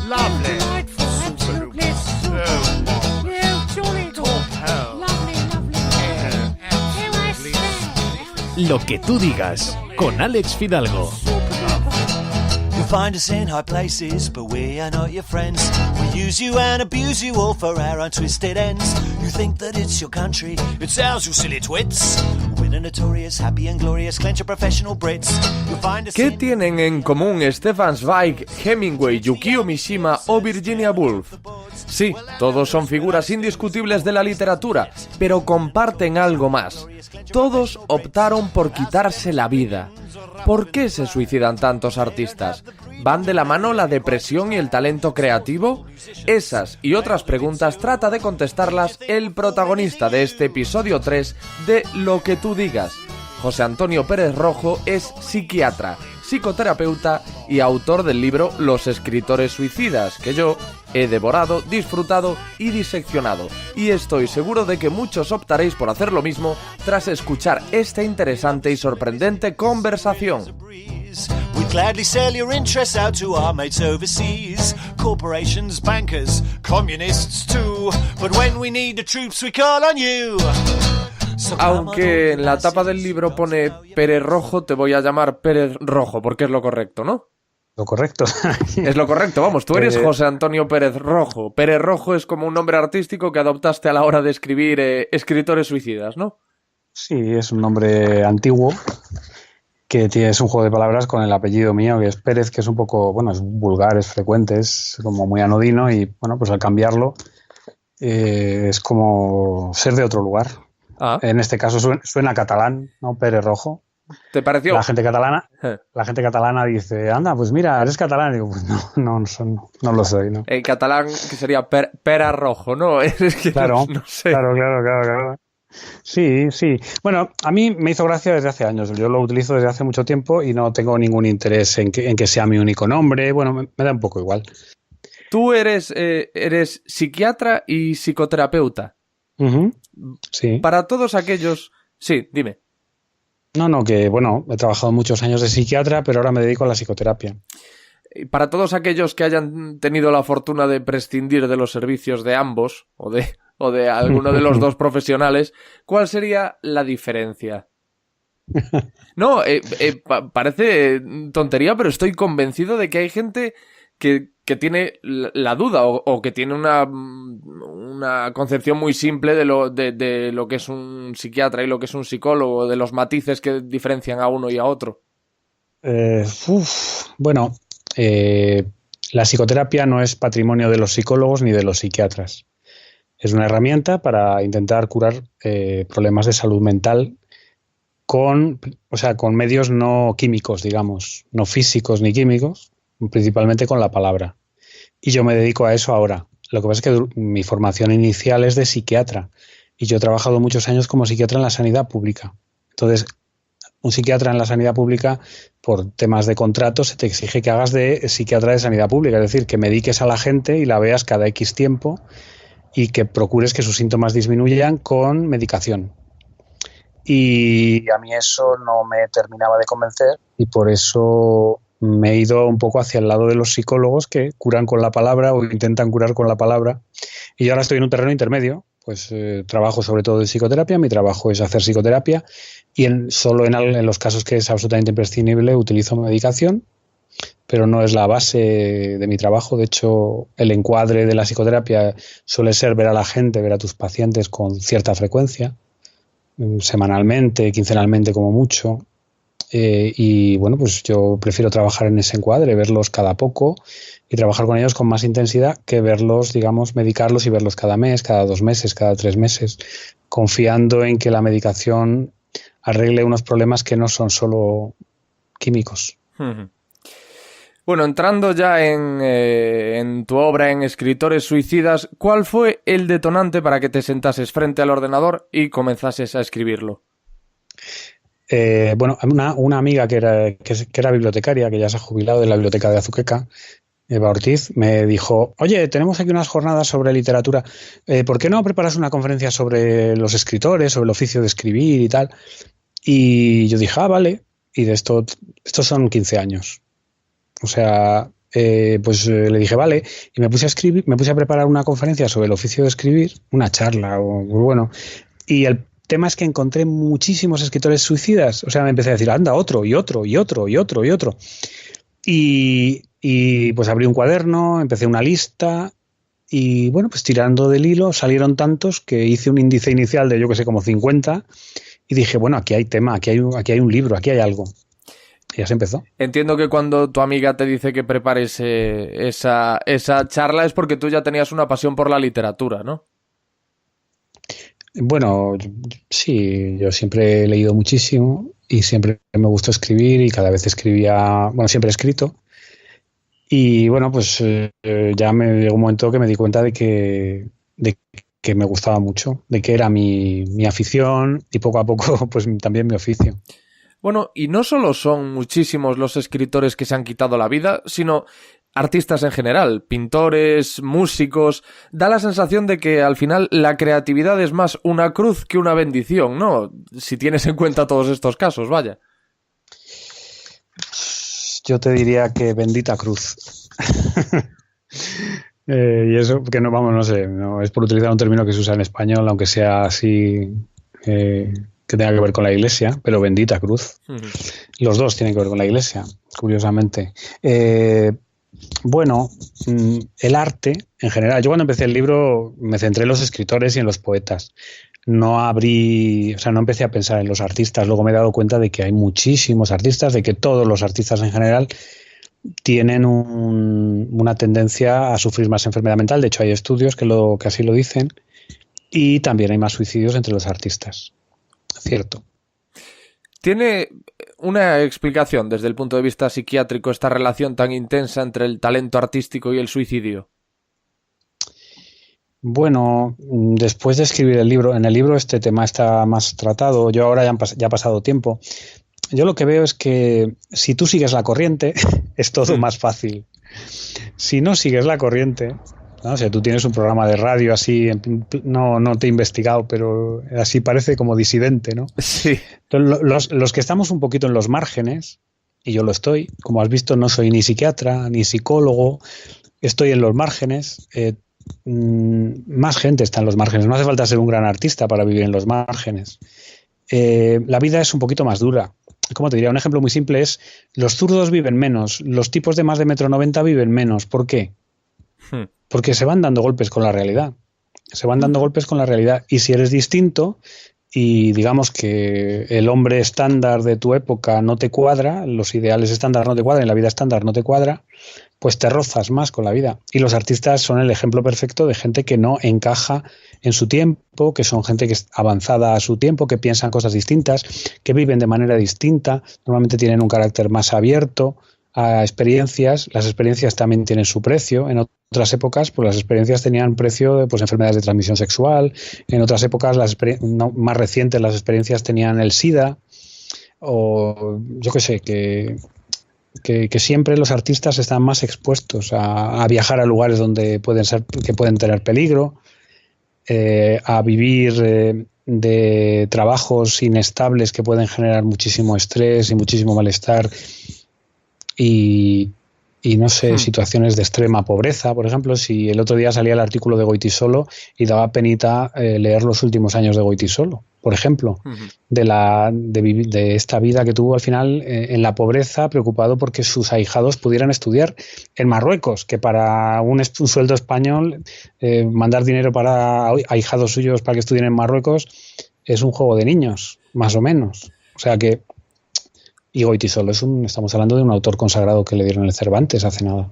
Lovely. Delightful. Absolutely super. Jolly good. Lovely, lovely. Here I stand. Lo que tú digas, con Alex Fidalgo. You'll find us in high places, but we are not your friends. We use you and abuse you all for our own twisted ends. You think that it's your country, it's ours, you silly twits. We're the notorious, happy and glorious, clench of professional Brits. You'll find us ¿Qué in... tienen en común Stefan Zweig, Hemingway, Yukio Mishima o Virginia Woolf? Sí, todos son figuras indiscutibles de la literatura, pero comparten algo más. Todos optaron por quitarse la vida. ¿Por qué se suicidan tantos artistas? ¿Van de la mano la depresión y el talento creativo? Esas y otras preguntas trata de contestarlas el protagonista de este episodio 3 de Lo que tú digas. José Antonio Pérez Rojo es psiquiatra, psicoterapeuta y autor del libro Los escritores suicidas, que yo he devorado, disfrutado y diseccionado. Y estoy seguro de que muchos optaréis por hacer lo mismo tras escuchar esta interesante y sorprendente conversación. We'd gladly sell your interests out to our mates overseas. Corporations, bankers, communists too. But when we need the troops we call on you. Aunque en la tapa del libro pone Pérez Rojo, te voy a llamar Pérez Rojo, porque es lo correcto, ¿no? Lo correcto. Es lo correcto, vamos, tú eres José Antonio Pérez Rojo. Pérez Rojo es como un nombre artístico que adoptaste a la hora de escribir escritores suicidas, ¿no? Sí, es un nombre antiguo que es un juego de palabras con el apellido mío, que es Pérez, que es un poco, bueno, es vulgar, es frecuente, es como muy anodino y, bueno, pues al cambiarlo es como ser de otro lugar. Ah. En este caso suena catalán, ¿no? Pérez Rojo. ¿Te pareció? La gente catalana dice, anda, pues mira, eres catalán. Y digo, pues no lo soy, ¿no? En catalán, que sería Pera Rojo, ¿no? Es que claro, no sé. Claro. Sí. Bueno, a mí me hizo gracia desde hace años. Yo lo utilizo desde hace mucho tiempo y no tengo ningún interés en que sea mi único nombre. Bueno, me da un poco igual. Tú eres psiquiatra y psicoterapeuta. Uh-huh. Sí. Para todos aquellos... Sí, dime. No, que bueno, he trabajado muchos años de psiquiatra, pero ahora me dedico a la psicoterapia. Para todos aquellos que hayan tenido la fortuna de prescindir de los servicios de ambos, o de alguno de los dos profesionales, ¿cuál sería la diferencia? No, parece tontería, pero estoy convencido de que hay gente que tiene la duda o que tiene una concepción muy simple de lo que es un psiquiatra y lo que es un psicólogo, de los matices que diferencian a uno y a otro. Bueno, la psicoterapia no es patrimonio de los psicólogos ni de los psiquiatras. Es una herramienta para intentar curar problemas de salud mental con medios no químicos, digamos, no físicos ni químicos, principalmente con la palabra. Y yo me dedico a eso ahora. Lo que pasa es que mi formación inicial es de psiquiatra y yo he trabajado muchos años como psiquiatra en la sanidad pública. Entonces, un psiquiatra en la sanidad pública, por temas de contrato, se te exige que hagas de psiquiatra de sanidad pública, es decir, que mediques a la gente y la veas cada X tiempo y que procures que sus síntomas disminuyan con medicación. Y a mí eso no me terminaba de convencer y por eso me he ido un poco hacia el lado de los psicólogos que curan con la palabra o intentan curar con la palabra. Y yo ahora estoy en un terreno intermedio, pues trabajo sobre todo de psicoterapia, mi trabajo es hacer psicoterapia y solo en los casos que es absolutamente imprescindible utilizo medicación, pero no es la base de mi trabajo. De hecho, el encuadre de la psicoterapia suele ser ver a la gente, ver a tus pacientes con cierta frecuencia, semanalmente, quincenalmente como mucho. Y bueno, pues yo prefiero trabajar en ese encuadre, verlos cada poco y trabajar con ellos con más intensidad que verlos, digamos, medicarlos y verlos cada mes, cada 2 meses, cada 3 meses, confiando en que la medicación arregle unos problemas que no son solo químicos. Bueno, entrando ya en tu obra, en Escritores Suicidas, ¿cuál fue el detonante para que te sentases frente al ordenador y comenzases a escribirlo? Bueno, una amiga que era bibliotecaria, que ya se ha jubilado de la biblioteca de Azuqueca, Eva Ortiz, me dijo, oye, tenemos aquí unas jornadas sobre literatura, ¿por qué no preparas una conferencia sobre los escritores, sobre el oficio de escribir y tal? Y yo dije, vale, y de estos son 15 años. O sea, le dije vale, y me puse a escribir, me puse a preparar una conferencia sobre el oficio de escribir, una charla, y el tema es que encontré muchísimos escritores suicidas. O sea, me empecé a decir, anda, otro, y otro, y otro, y otro, y otro. Y pues abrí un cuaderno, empecé una lista, y bueno, pues tirando del hilo salieron tantos que hice un índice inicial de, yo que sé, como 50, y dije, bueno, aquí hay tema, aquí hay un libro, aquí hay algo. Y ya se empezó. Entiendo que cuando tu amiga te dice que prepares esa charla es porque tú ya tenías una pasión por la literatura, ¿no? Bueno, sí, yo siempre he leído muchísimo y siempre me gustó escribir y cada vez escribía, bueno, siempre he escrito. Y bueno, pues ya me llegó un momento que me di cuenta de que me gustaba mucho, de que era mi afición y poco a poco pues también mi oficio. Bueno, y no solo son muchísimos los escritores que se han quitado la vida, sino artistas en general, pintores, músicos. Da la sensación de que al final la creatividad es más una cruz que una bendición, ¿no? Si tienes en cuenta todos estos casos, vaya. Yo te diría que bendita cruz. Y eso, que no, vamos, no sé, no es por utilizar un término que se usa en español, aunque sea así, que tenga que ver con la iglesia, pero bendita cruz. Los dos tienen que ver con la iglesia, curiosamente. Bueno, el arte en general. Yo cuando empecé el libro me centré en los escritores y en los poetas. No empecé a pensar en los artistas. Luego me he dado cuenta de que hay muchísimos artistas, de que todos los artistas en general tienen una tendencia a sufrir más enfermedad mental. De hecho, hay estudios que así lo dicen. Y también hay más suicidios entre los artistas. Cierto. ¿Tiene una explicación desde el punto de vista psiquiátrico esta relación tan intensa entre el talento artístico y el suicidio? Bueno, después de escribir el libro, en el libro este tema está más tratado. Yo ahora ya ha pasado tiempo. Yo lo que veo es que si tú sigues la corriente, es todo más fácil. Si no sigues la corriente, no sé, tú tienes un programa de radio así, no te he investigado, pero así parece como disidente, ¿no? Sí. Entonces, los que estamos un poquito en los márgenes, y yo lo estoy, como has visto, no soy ni psiquiatra, ni psicólogo, estoy en los márgenes. Más gente está en los márgenes. No hace falta ser un gran artista para vivir en los márgenes. La vida es un poquito más dura. ¿Cómo te diría? Un ejemplo muy simple es: los zurdos viven menos, los tipos de más de 1,90 m viven menos. ¿Por qué? Porque se van dando golpes con la realidad. Se van dando golpes con la realidad. Y si eres distinto y digamos que el hombre estándar de tu época no te cuadra, los ideales estándar no te cuadran y la vida estándar no te cuadra, pues te rozas más con la vida. Y los artistas son el ejemplo perfecto de gente que no encaja en su tiempo, que son gente que es avanzada a su tiempo, que piensan cosas distintas, que viven de manera distinta, normalmente tienen un carácter más abierto a experiencias. Las experiencias también tienen su precio. En otras épocas, pues las experiencias tenían precio de enfermedades de transmisión sexual. En otras épocas, más recientes, las experiencias tenían el SIDA. O yo qué sé, que siempre los artistas están más expuestos a viajar a lugares donde pueden tener peligro, a vivir de trabajos inestables que pueden generar muchísimo estrés y muchísimo malestar. Y no sé, situaciones de extrema pobreza, por ejemplo. Si el otro día salía el artículo de Goytisolo y daba penita leer los últimos años de Goytisolo, por ejemplo, de esta vida que tuvo al final en la pobreza, preocupado porque sus ahijados pudieran estudiar en Marruecos, que para un sueldo español mandar dinero para ahijados suyos para que estudien en Marruecos es un juego de niños, más o menos. O sea que... Y Goytisolo estamos hablando de un autor consagrado que le dieron el Cervantes hace nada.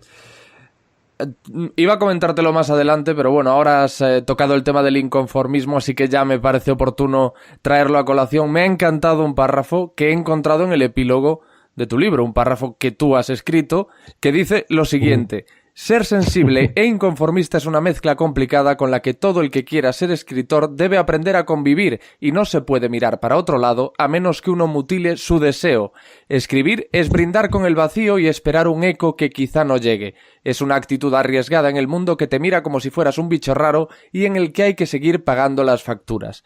Iba a comentártelo más adelante, pero bueno, ahora has tocado el tema del inconformismo, así que ya me parece oportuno traerlo a colación. Me ha encantado un párrafo que he encontrado en el epílogo de tu libro, un párrafo que tú has escrito, que dice lo siguiente: ser sensible e inconformista es una mezcla complicada con la que todo el que quiera ser escritor debe aprender a convivir, y no se puede mirar para otro lado a menos que uno mutile su deseo. Escribir es brindar con el vacío y esperar un eco que quizá no llegue. Es una actitud arriesgada en el mundo que te mira como si fueras un bicho raro y en el que hay que seguir pagando las facturas.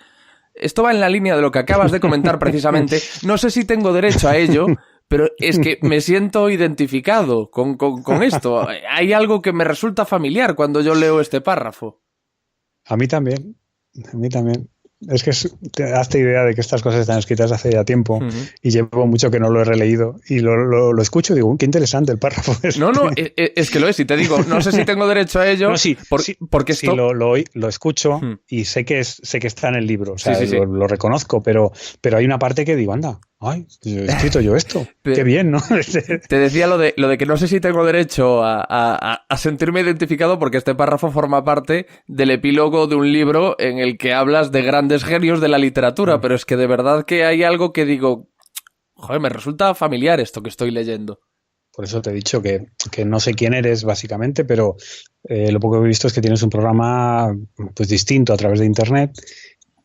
Esto va en la línea de lo que acabas de comentar precisamente. No sé si tengo derecho a ello, pero es que me siento identificado con esto. Hay algo que me resulta familiar cuando yo leo este párrafo. A mí también. Es que te das idea de que estas cosas están escritas hace ya tiempo y llevo mucho que no lo he releído y lo escucho y digo, qué interesante el párrafo. No, es que lo es y te digo, no sé si tengo derecho a ello. No, sí, porque esto... sí, lo escucho y sé que está en el libro, o sea, sí. Lo reconozco, pero hay una parte que digo, anda, ay, he escrito yo esto, qué bien, ¿no? Te decía lo de que no sé si tengo derecho a sentirme identificado porque este párrafo forma parte del epílogo de un libro en el que hablas de grandes genios de la literatura, pero es que de verdad que hay algo que digo, joder, me resulta familiar esto que estoy leyendo. Por eso te he dicho que no sé quién eres básicamente, pero lo poco que he visto es que tienes un programa pues distinto a través de internet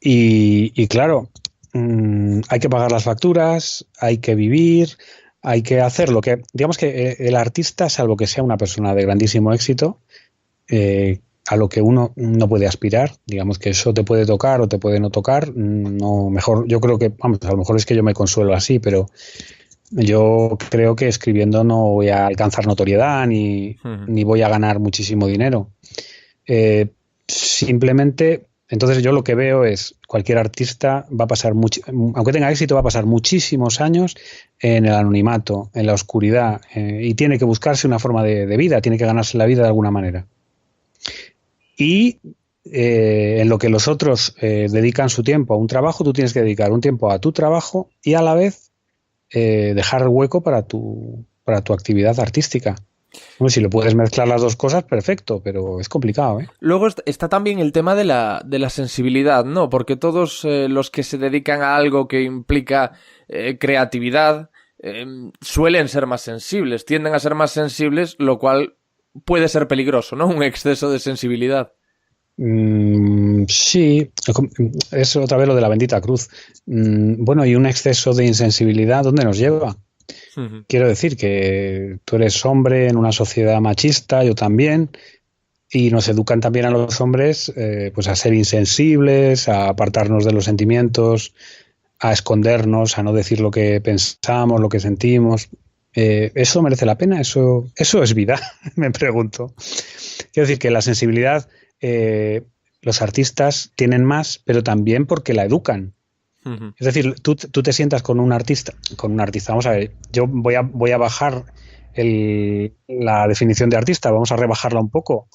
y claro, hay que pagar las facturas, hay que vivir, hay que hacer lo que... Digamos que el artista, salvo que sea una persona de grandísimo éxito, a lo que uno no puede aspirar, digamos que eso te puede tocar o te puede no tocar, no, mejor, yo creo que, vamos, a lo mejor es que yo me consuelo así, pero yo creo que escribiendo no voy a alcanzar notoriedad ni voy a ganar muchísimo dinero. Simplemente, entonces yo lo que veo es cualquier artista va a pasar, aunque tenga éxito, va a pasar muchísimos años en el anonimato, en la oscuridad, y tiene que buscarse una forma de vida, tiene que ganarse la vida de alguna manera. Y en lo que los otros dedican su tiempo a un trabajo, tú tienes que dedicar un tiempo a tu trabajo y a la vez dejar hueco para tu actividad artística. Bueno, si lo puedes mezclar las dos cosas, perfecto, pero es complicado, ¿eh? Luego está también el tema de la sensibilidad, ¿no? Porque todos los que se dedican a algo que implica creatividad suelen ser más sensibles, tienden a ser más sensibles, lo cual puede ser peligroso, ¿no? Un exceso de sensibilidad. Sí, es otra vez lo de la bendita cruz. Bueno, y un exceso de insensibilidad, ¿dónde nos lleva? Quiero decir que tú eres hombre en una sociedad machista, yo también, y nos educan también a los hombres pues a ser insensibles, a apartarnos de los sentimientos, a escondernos, a no decir lo que pensamos, lo que sentimos. ¿Eso merece la pena? ¿Eso es vida? Me pregunto. Quiero decir que la sensibilidad los artistas tienen más, pero también porque la educan. Es decir, tú te sientas con un artista, vamos a ver, yo voy a bajar la definición de artista, vamos a rebajarla un poco.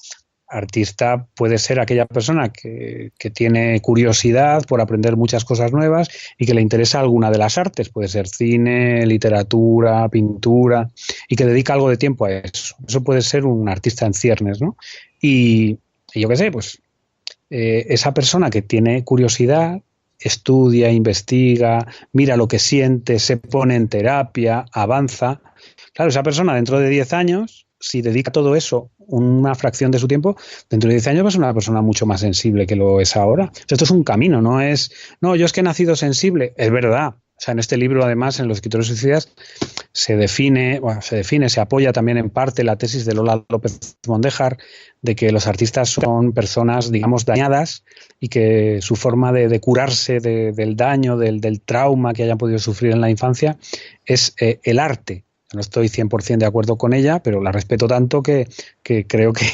Artista puede ser aquella persona que tiene curiosidad por aprender muchas cosas nuevas y que le interesa alguna de las artes, puede ser cine, literatura, pintura, y que dedica algo de tiempo a eso. Eso puede ser un artista en ciernes, ¿no? Y yo qué sé, pues esa persona que tiene curiosidad, estudia, investiga, mira lo que siente, se pone en terapia, avanza. Claro, esa persona dentro de 10 años, si dedica todo eso una fracción de su tiempo, dentro de 10 años va a ser una persona mucho más sensible que lo es ahora. Esto es un camino, no, yo es que he nacido sensible. Es verdad. O sea, en este libro, además, en Los escritores suicidas, se apoya también en parte la tesis de Lola López Mondéjar de que los artistas son personas, digamos, dañadas y que su forma de curarse del daño, del trauma que hayan podido sufrir en la infancia es el arte. No estoy 100% de acuerdo con ella, pero la respeto tanto que creo que...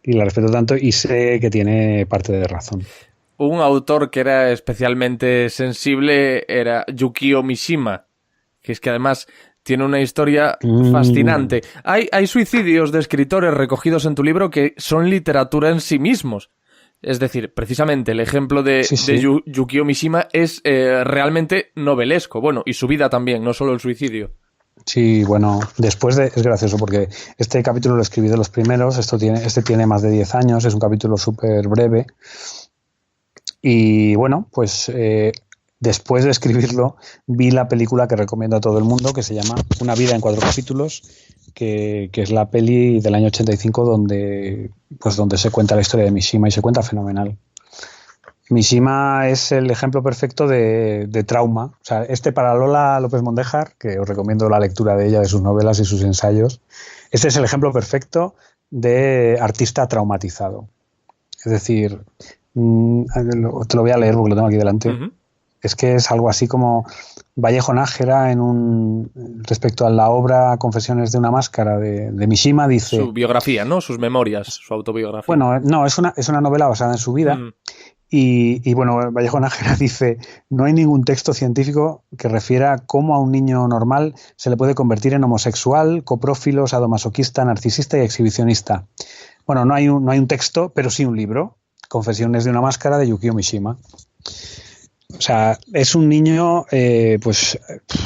Y la respeto tanto y sé que tiene parte de razón. Un autor que era especialmente sensible era Yukio Mishima, que es que además tiene una historia fascinante. Hay suicidios de escritores recogidos en tu libro que son literatura en sí mismos. Es decir, precisamente el ejemplo de Yukio Mishima es realmente novelesco. Bueno, y su vida también, no solo el suicidio. Sí, bueno, es gracioso porque este capítulo lo escribí de los primeros, este tiene más de 10 años, es un capítulo súper breve. Y bueno, pues después de escribirlo vi la película que recomiendo a todo el mundo, que se llama Una vida en 4 capítulos, que es la peli del año 85 donde se cuenta la historia de Mishima y se cuenta fenomenal. Mishima es el ejemplo perfecto de trauma. O sea, para Lola López Mondéjar, que os recomiendo la lectura de ella, de sus novelas y sus ensayos, este es el ejemplo perfecto de artista traumatizado. Es decir, te lo voy a leer porque lo tengo aquí delante. es que es algo así como Vallejo Nájera respecto a la obra Confesiones de una máscara de Mishima dice... Su biografía, ¿no? Sus memorias, su autobiografía. Bueno, no, es una novela basada en su vida. Y bueno, Vallejo Nájera dice: no hay ningún texto científico que refiera cómo a un niño normal se le puede convertir en homosexual, coprófilo, sadomasoquista, narcisista y exhibicionista. Bueno, no hay un texto, pero sí un libro, Confesiones de una máscara, de Yukio Mishima. O sea, es un niño pues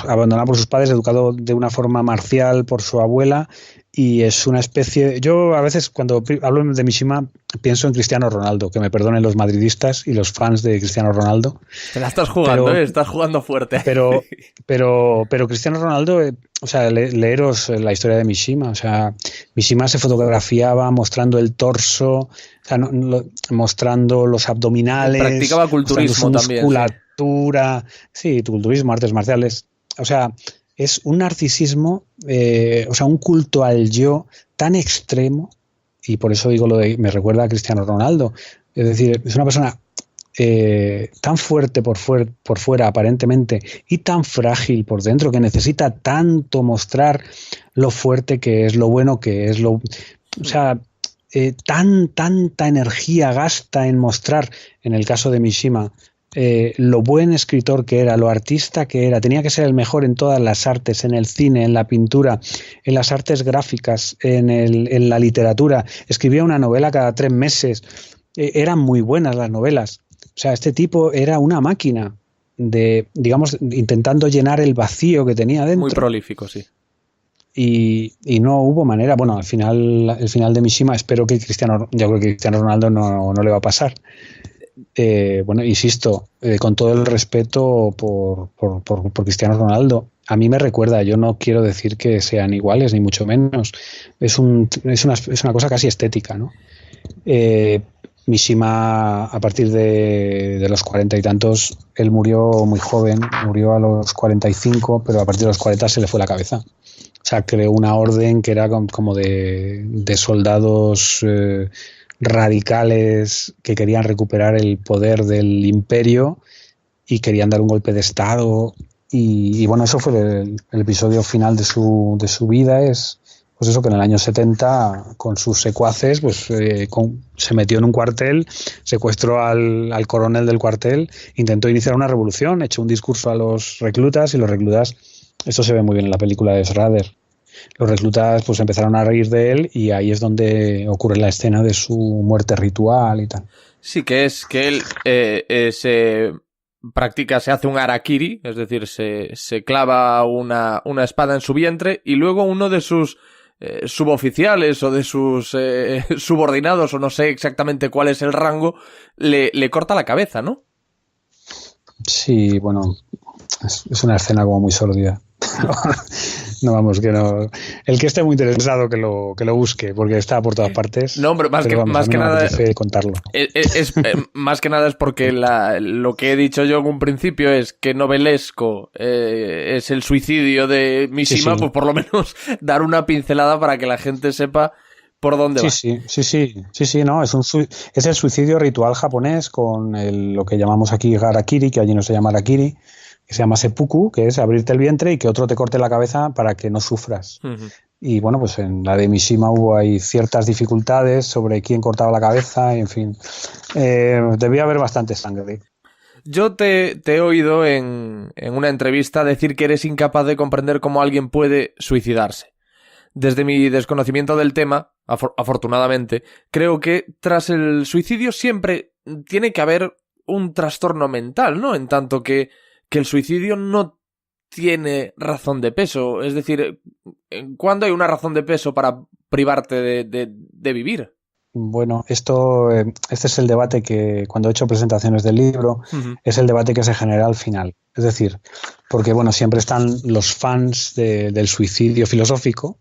abandonado por sus padres, educado de una forma marcial por su abuela, y es una especie... Yo a veces cuando hablo de Mishima pienso en Cristiano Ronaldo, que me perdonen los madridistas y los fans de Cristiano Ronaldo. Te la estás jugando, estás jugando fuerte. Pero Cristiano Ronaldo, o sea, leeros la historia de Mishima. O sea, Mishima se fotografiaba mostrando el torso, o sea, mostrando los abdominales. Practicaba culturismo también. Musculatura, sí, culturismo, artes marciales. O sea, es un narcisismo, o sea, un culto al yo tan extremo, y por eso digo me recuerda a Cristiano Ronaldo. Es decir, es una persona tan fuerte por fuera aparentemente y tan frágil por dentro, que necesita tanto mostrar lo fuerte que es, lo bueno que es, o sea, tanta energía gasta en mostrar, en el caso de Mishima, lo buen escritor que era, lo artista que era. Tenía que ser el mejor en todas las artes, en el cine, en la pintura, en las artes gráficas, en la literatura. Escribía una novela cada 3 meses. Eran muy buenas las novelas. O sea, este tipo era una máquina de, digamos, intentando llenar el vacío que tenía dentro. Muy prolífico, sí. Y no hubo manera. Bueno, el final de Mishima, yo creo que Cristiano Ronaldo no le va a pasar. Bueno, insisto, con todo el respeto por Cristiano Ronaldo, a mí me recuerda, yo no quiero decir que sean iguales, ni mucho menos, es una cosa casi estética, ¿no? Mishima, a partir de los 40 y tantos, él murió muy joven, murió a los 45, pero a partir de los 40 se le fue la cabeza. O sea, creó una orden que era como de soldados radicales que querían recuperar el poder del imperio y querían dar un golpe de estado, y bueno, eso fue el episodio final de su vida. Es pues eso, que en el año 70 con sus secuaces pues se metió en un cuartel, secuestró al coronel del cuartel, intentó iniciar una revolución, echó un discurso a los reclutas, y los reclutas, esto se ve muy bien en la película de Schrader, los reclutas pues empezaron a reír de él, y ahí es donde ocurre la escena de su muerte ritual y tal. Sí, que es que él se hace un harakiri, es decir, se clava una espada en su vientre, y luego uno de sus suboficiales o de sus subordinados, o no sé exactamente cuál es el rango, le corta la cabeza, ¿no? Sí, bueno, es una escena como muy sórdida. No, vamos, que no. El que esté muy interesado que lo busque, porque está por todas partes. No, hombre, más que nada contarlo. Más que nada es porque lo que he dicho yo en un principio es que novelesco es el suicidio de Mishima, sí. Pues por lo menos dar una pincelada para que la gente sepa por dónde va. Sí, no, es el suicidio ritual japonés con lo que llamamos aquí harakiri, que allí no se llama harakiri, que se llama seppuku, que es abrirte el vientre y que otro te corte la cabeza para que no sufras. Uh-huh. Y bueno, pues en la de Mishima hubo ahí ciertas dificultades sobre quién cortaba la cabeza, y en fin, debía haber bastante sangre. Yo te he oído en una entrevista decir que eres incapaz de comprender cómo alguien puede suicidarse. Desde mi desconocimiento del tema, afortunadamente, creo que tras el suicidio siempre tiene que haber un trastorno mental, ¿no? En tanto que el suicidio no tiene razón de peso. Es decir, ¿cuándo hay una razón de peso para privarte de vivir? Bueno, este es el debate que cuando he hecho presentaciones del libro, uh-huh, es el debate que se genera al final. Es decir, porque bueno, siempre están los fans del suicidio filosófico,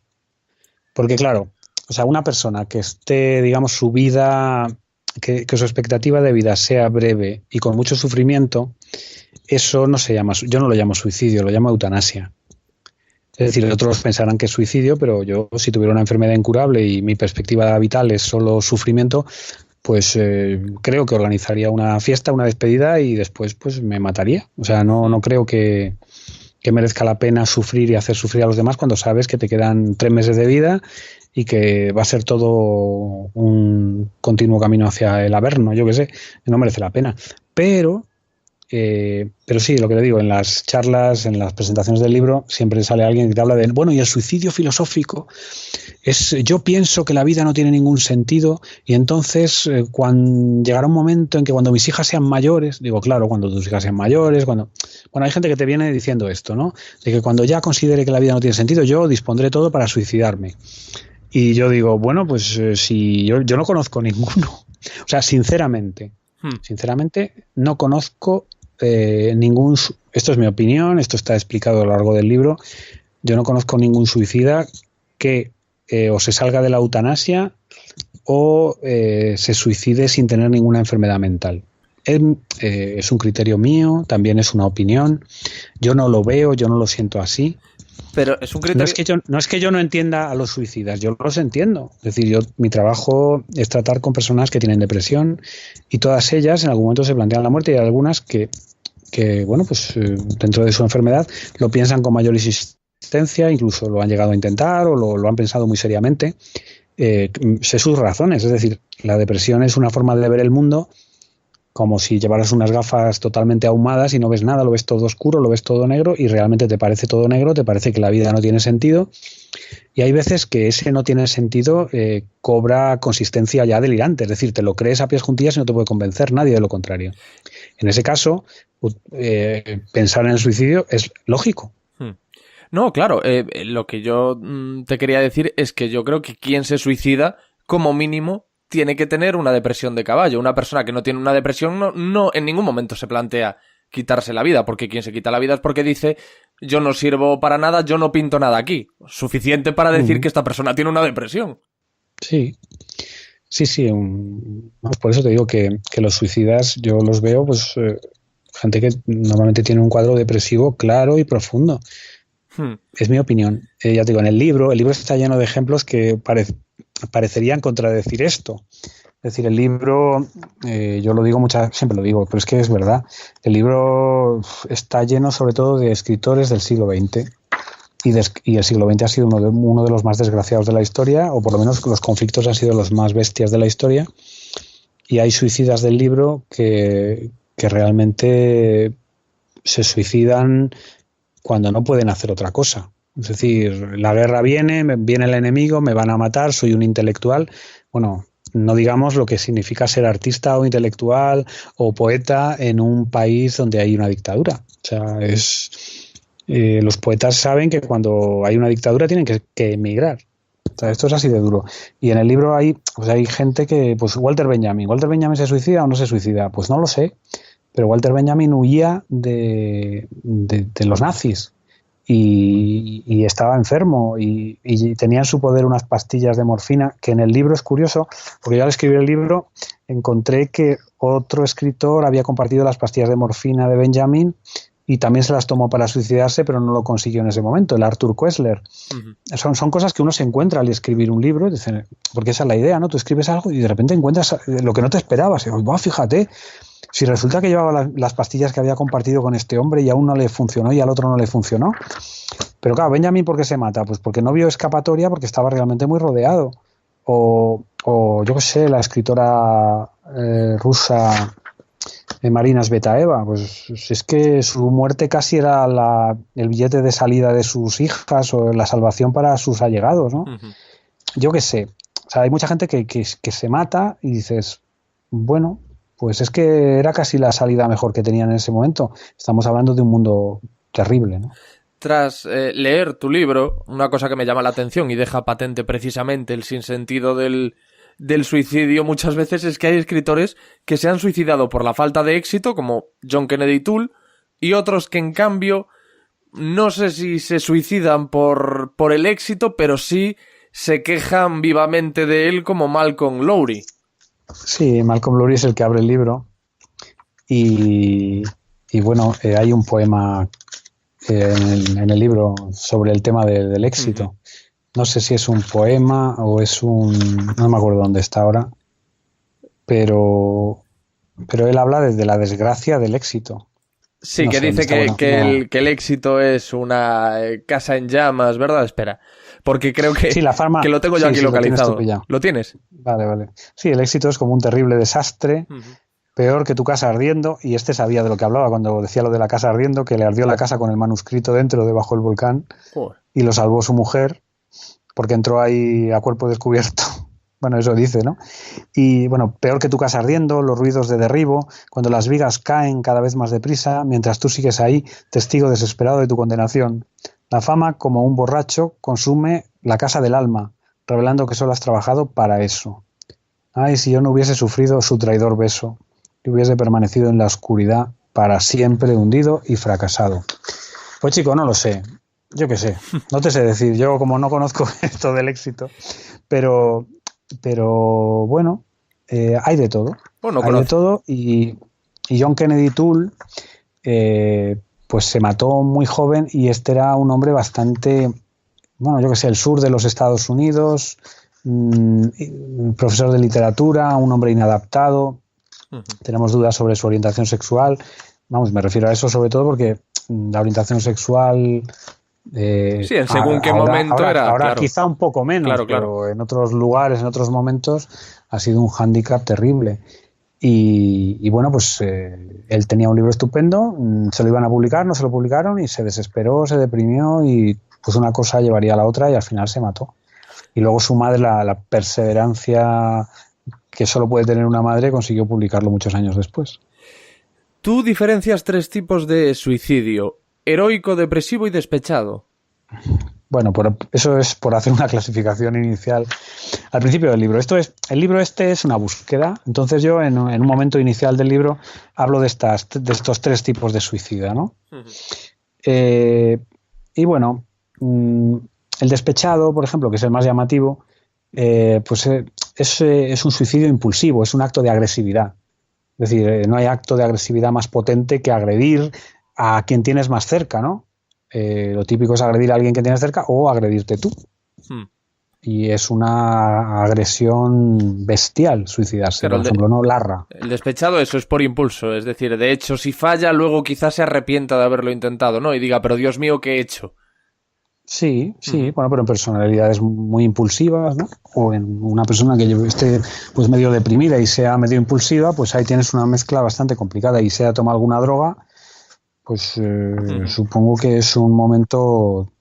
porque claro, o sea, una persona que esté, digamos, su vida, que su expectativa de vida sea breve y con mucho sufrimiento, eso no se llama, yo no lo llamo suicidio, lo llamo eutanasia. Es decir, otros pensarán que es suicidio, pero yo, si tuviera una enfermedad incurable y mi perspectiva vital es solo sufrimiento, pues creo que organizaría una fiesta, una despedida y después pues me mataría. O sea, no creo que merezca la pena sufrir y hacer sufrir a los demás cuando sabes que te quedan 3 meses de vida y que va a ser todo un continuo camino hacia el averno, yo qué sé, no merece la pena. Pero sí, lo que le digo, en las charlas, en las presentaciones del libro, siempre sale alguien que te habla de, bueno, y el suicidio filosófico yo pienso que la vida no tiene ningún sentido y entonces cuando llegará un momento en que cuando mis hijas sean mayores, digo, claro, cuando tus hijas sean mayores, bueno, hay gente que te viene diciendo esto, ¿no? De que cuando ya considere que la vida no tiene sentido, yo dispondré todo para suicidarme. Y yo digo, bueno, pues si yo no conozco ninguno. O sea, sinceramente, no conozco ningún... Esto es mi opinión, esto está explicado a lo largo del libro. Yo no conozco ningún suicida que o se salga de la eutanasia o se suicide sin tener ninguna enfermedad mental. Es un criterio mío, también es una opinión. Yo no lo veo, yo no lo siento así. Pero es un criterio... No es que yo no entienda a los suicidas, yo los entiendo. Es decir, mi trabajo es tratar con personas que tienen depresión y todas ellas en algún momento se plantean la muerte y hay algunas que bueno, pues dentro de su enfermedad lo piensan con mayor insistencia, incluso lo han llegado a intentar o lo han pensado muy seriamente. Sé sus razones, es decir, la depresión es una forma de ver el mundo como si llevaras unas gafas totalmente ahumadas y no ves nada, lo ves todo oscuro, lo ves todo negro y realmente te parece todo negro, te parece que la vida no tiene sentido y hay veces que ese no tiene sentido cobra consistencia ya delirante, es decir, te lo crees a pies juntillas y no te puede convencer nadie de lo contrario. En ese caso, pensar en el suicidio es lógico. No, claro, lo que yo te quería decir es que yo creo que quien se suicida, como mínimo, tiene que tener una depresión de caballo. Una persona que no tiene una depresión no en ningún momento se plantea quitarse la vida, porque quien se quita la vida es porque dice yo no sirvo para nada, yo no pinto nada aquí. Suficiente para decir que esta persona tiene una depresión. Sí. Por eso te digo que los suicidas yo los veo, pues gente que normalmente tiene un cuadro depresivo claro y profundo. Es mi opinión. Ya te digo, el libro está lleno de ejemplos que parecerían contradecir esto. Es decir, el libro, yo lo digo siempre lo digo, pero es que es verdad. El libro está lleno sobre todo de escritores del siglo XX. Y el siglo XX ha sido uno de los más desgraciados de la historia, o por lo menos los conflictos han sido los más bestias de la historia. Y hay suicidas del libro que realmente se suicidan cuando no pueden hacer otra cosa. Es decir, la guerra viene el enemigo, me van a matar, soy un intelectual. Bueno, no digamos lo que significa ser artista o intelectual o poeta en un país donde hay una dictadura. O sea, los poetas saben que cuando hay una dictadura tienen que emigrar. O sea, esto es así de duro. Y en el libro hay gente que, pues ¿Walter Benjamin se suicida o no se suicida? Pues no lo sé, pero Walter Benjamin huía de los nazis y estaba enfermo y tenía en su poder unas pastillas de morfina, que en el libro es curioso, porque yo al escribir el libro encontré que otro escritor había compartido las pastillas de morfina de Benjamin y también se las tomó para suicidarse, pero no lo consiguió en ese momento, el Arthur Koestler. Son cosas que uno se encuentra al escribir un libro, porque esa es la idea, ¿no? Tú escribes algo y de repente encuentras lo que no te esperabas. Y, fíjate, si resulta que llevaba las pastillas que había compartido con este hombre y a uno le funcionó y al otro no le funcionó. Pero claro, Benjamin, ¿por qué se mata? Pues porque no vio escapatoria, porque estaba realmente muy rodeado. O yo qué sé, la escritora rusa Marina Svetaeva, pues es que su muerte casi era el billete de salida de sus hijas o la salvación para sus allegados, ¿no? Yo qué sé, o sea, hay mucha gente que se mata y dices, bueno, pues es que era casi la salida mejor que tenían en ese momento. Estamos hablando de un mundo terrible, ¿no? Tras leer tu libro, una cosa que me llama la atención y deja patente precisamente el sinsentido del suicidio muchas veces es que hay escritores que se han suicidado por la falta de éxito, como John Kennedy Toole, y otros que en cambio no sé si se suicidan por el éxito, pero sí se quejan vivamente de él, como Malcolm Lowry. Sí, Malcolm Lowry es el que abre el libro y bueno, hay un poema en el libro sobre el tema del éxito. No sé si es un poema o es no me acuerdo dónde está ahora, pero él habla desde la desgracia del éxito. Sí, No que sé, dice está bueno. que el éxito es una casa en llamas, ¿verdad? Espera, porque creo que, Sí, la fama. que lo tengo yo Sí, aquí sí, lo tienes localizado. tú pillado. ¿Lo tienes? Vale. Sí, el éxito es como un terrible desastre, peor que tu casa ardiendo, y este sabía de lo que hablaba cuando decía lo de la casa ardiendo, que le ardió la casa con el manuscrito dentro, debajo del volcán, Joder. y lo salvó su mujer, porque entró ahí a cuerpo descubierto. Bueno, eso dice, ¿no? Y bueno, peor que tu casa ardiendo, los ruidos de derribo, cuando las vigas caen cada vez más deprisa, mientras tú sigues ahí, testigo desesperado de tu condenación. La fama, como un borracho, consume la casa del alma, revelando que solo has trabajado para eso. Ay, si yo no hubiese sufrido su traidor beso, y hubiese permanecido en la oscuridad para siempre hundido y fracasado. Pues chico, no lo sé. Yo qué sé. No te sé decir. Yo como no conozco esto del éxito, pero bueno, hay de todo. Bueno, hay de todo y John Kennedy Toole pues se mató muy joven y este era un hombre bastante, bueno, yo que sé, el sur de los Estados Unidos, profesor de literatura, un hombre inadaptado. Tenemos dudas sobre su orientación sexual. Vamos, me refiero a eso sobre todo porque la orientación sexual... sí, en según qué momento era. Ahora claro. quizá un poco menos, Claro. pero en otros lugares, en otros momentos, ha sido un hándicap terrible. Y bueno, pues él tenía un libro estupendo, se lo iban a publicar, no se lo publicaron y se desesperó, se deprimió y pues una cosa llevaría a la otra y al final se mató. Y luego su madre, la perseverancia que solo puede tener una madre, consiguió publicarlo muchos años después. Tú diferencias 3 tipos de suicidio: heroico, depresivo y despechado. Bueno, eso es por hacer una clasificación inicial al principio del libro. El libro es una búsqueda. Entonces yo en un momento inicial del libro hablo de estos 3 tipos de suicida, ¿no? Y bueno, el despechado, por ejemplo, que es el más llamativo, pues es un suicidio impulsivo, es un acto de agresividad. Es decir, no hay acto de agresividad más potente que agredir a quien tienes más cerca, ¿no? Lo típico es agredir a alguien que tienes cerca o agredirte tú. Y es una agresión bestial suicidarse, Pero por ejemplo, ¿no? Larra. El despechado, eso es por impulso. Es decir, de hecho, si falla, luego quizás se arrepienta de haberlo intentado, ¿no? Y diga, pero Dios mío, ¿qué he hecho? Sí, bueno, pero en personalidades muy impulsivas, ¿no? O en una persona que esté pues medio deprimida y sea medio impulsiva, pues ahí tienes una mezcla bastante complicada y sea toma alguna droga, pues supongo que es un momento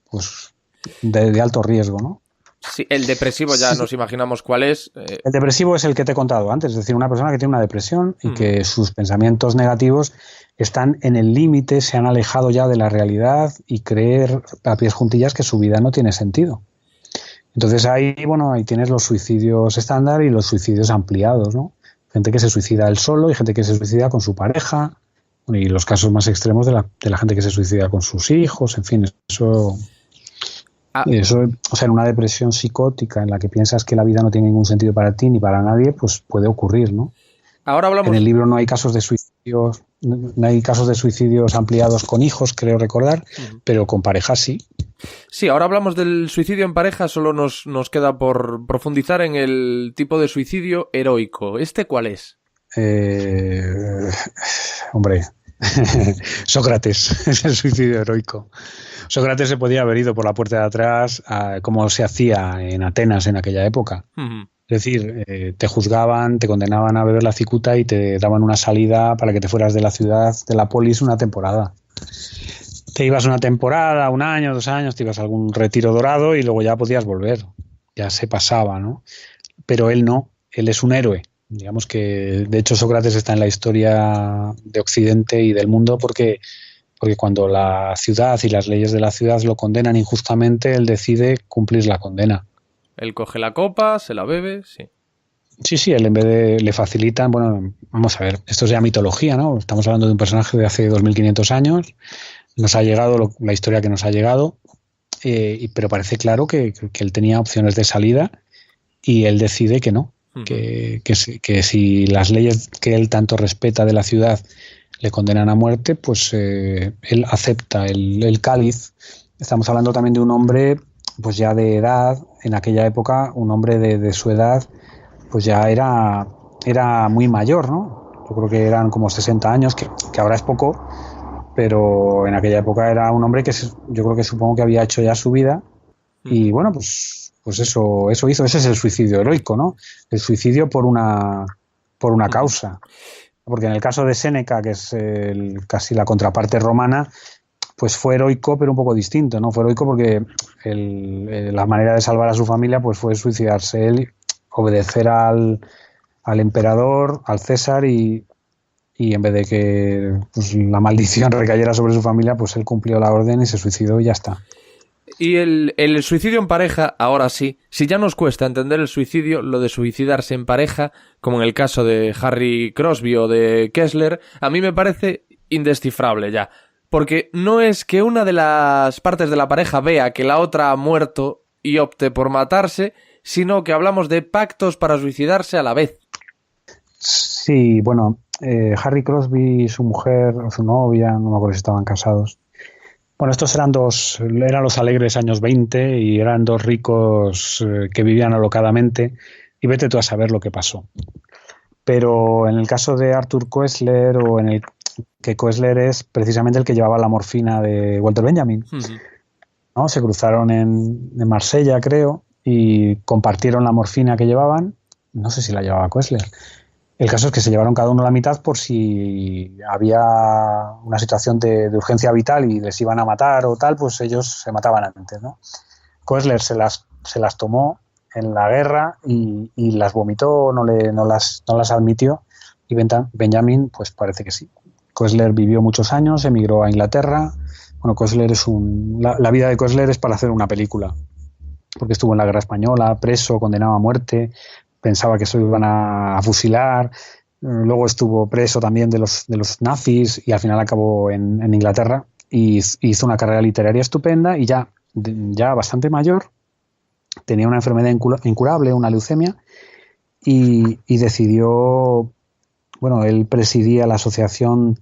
pues de alto riesgo, ¿no? Sí, el depresivo ya nos imaginamos cuál es. El depresivo es el que te he contado antes, es decir, una persona que tiene una depresión y que sus pensamientos negativos están en el límite, se han alejado ya de la realidad y creer a pies juntillas que su vida no tiene sentido. Entonces ahí tienes los suicidios estándar y los suicidios ampliados, ¿no? Gente que se suicida él solo y gente que se suicida con su pareja, y los casos más extremos de la gente que se suicida con sus hijos, en fin, eso, o sea, en una depresión psicótica en la que piensas que la vida no tiene ningún sentido para ti ni para nadie, pues puede ocurrir, ¿no? Ahora hablamos... En el libro no hay casos de suicidios ampliados con hijos, creo recordar, pero con parejas sí. Sí, ahora hablamos del suicidio en pareja, solo nos queda por profundizar en el tipo de suicidio heroico. ¿Este cuál es? Hombre, Sócrates es el suicidio heroico. Sócrates se podía haber ido por la puerta de atrás, como se hacía en Atenas en aquella época. Es decir, te juzgaban, te condenaban a beber la cicuta y te daban una salida para que te fueras de la ciudad, de la polis, una temporada. Te ibas una temporada, 1 año, 2 años, te ibas a algún retiro dorado y luego ya podías volver. Ya se pasaba, ¿no? Pero él no, él es un héroe. Digamos que, de hecho, Sócrates está en la historia de Occidente y del mundo porque cuando la ciudad y las leyes de la ciudad lo condenan injustamente, él decide cumplir la condena. Él coge la copa, se la bebe, sí. Sí, él en vez de le facilitan, bueno, vamos a ver, esto es ya mitología, ¿no? Estamos hablando de un personaje de hace 2500 años, nos ha llegado la historia que nos ha llegado, pero parece claro que él tenía opciones de salida y él decide que no, que si las leyes que él tanto respeta de la ciudad le condenan a muerte, pues él acepta el cáliz. Estamos hablando también de un hombre pues ya de edad, en aquella época un hombre de su edad pues ya era era muy mayor, ¿no? Yo creo que eran como 60 años, que ahora es poco, pero en aquella época era un hombre que yo creo que supongo que había hecho ya su vida y bueno, pues eso hizo. Ese es el suicidio heroico, ¿no? El suicidio por una causa. Porque en el caso de Séneca, que es casi la contraparte romana, pues fue heroico, pero un poco distinto, ¿no? Fue heroico porque la manera de salvar a su familia pues fue suicidarse él, obedecer al emperador, al César, y en vez de que pues, la maldición recayera sobre su familia, pues él cumplió la orden y se suicidó y ya está. Y el suicidio en pareja, ahora sí, si ya nos cuesta entender el suicidio, lo de suicidarse en pareja, como en el caso de Harry Crosby o de Kessler, a mí me parece indescifrable ya. Porque no es que una de las partes de la pareja vea que la otra ha muerto y opte por matarse, sino que hablamos de pactos para suicidarse a la vez. Sí, bueno, Harry Crosby y su mujer, o su novia, no me acuerdo si estaban casados. Bueno, estos eran los alegres años 20 y eran dos ricos que vivían alocadamente y vete tú a saber lo que pasó. Pero en el caso de Arthur Koestler, o en el que Koestler es precisamente el que llevaba la morfina de Walter Benjamin, ¿no? Se cruzaron en Marsella, creo, y compartieron la morfina que llevaban. No sé si la llevaba Koestler. El caso es que se llevaron cada uno la mitad por si había una situación de urgencia vital y les iban a matar o tal, pues ellos se mataban antes, ¿no? Koestler se las tomó en la guerra y las vomitó, no las admitió, y Benjamin pues parece que sí. Koestler vivió muchos años, emigró a Inglaterra. Bueno, Koestler la vida de Koestler es para hacer una película, porque estuvo en la guerra española, preso, condenado a muerte, pensaba que se lo iban a fusilar, luego estuvo preso también de los nazis y al final acabó en Inglaterra y hizo una carrera literaria estupenda y ya bastante mayor, tenía una enfermedad incurable, una leucemia, y decidió, bueno, él presidía la asociación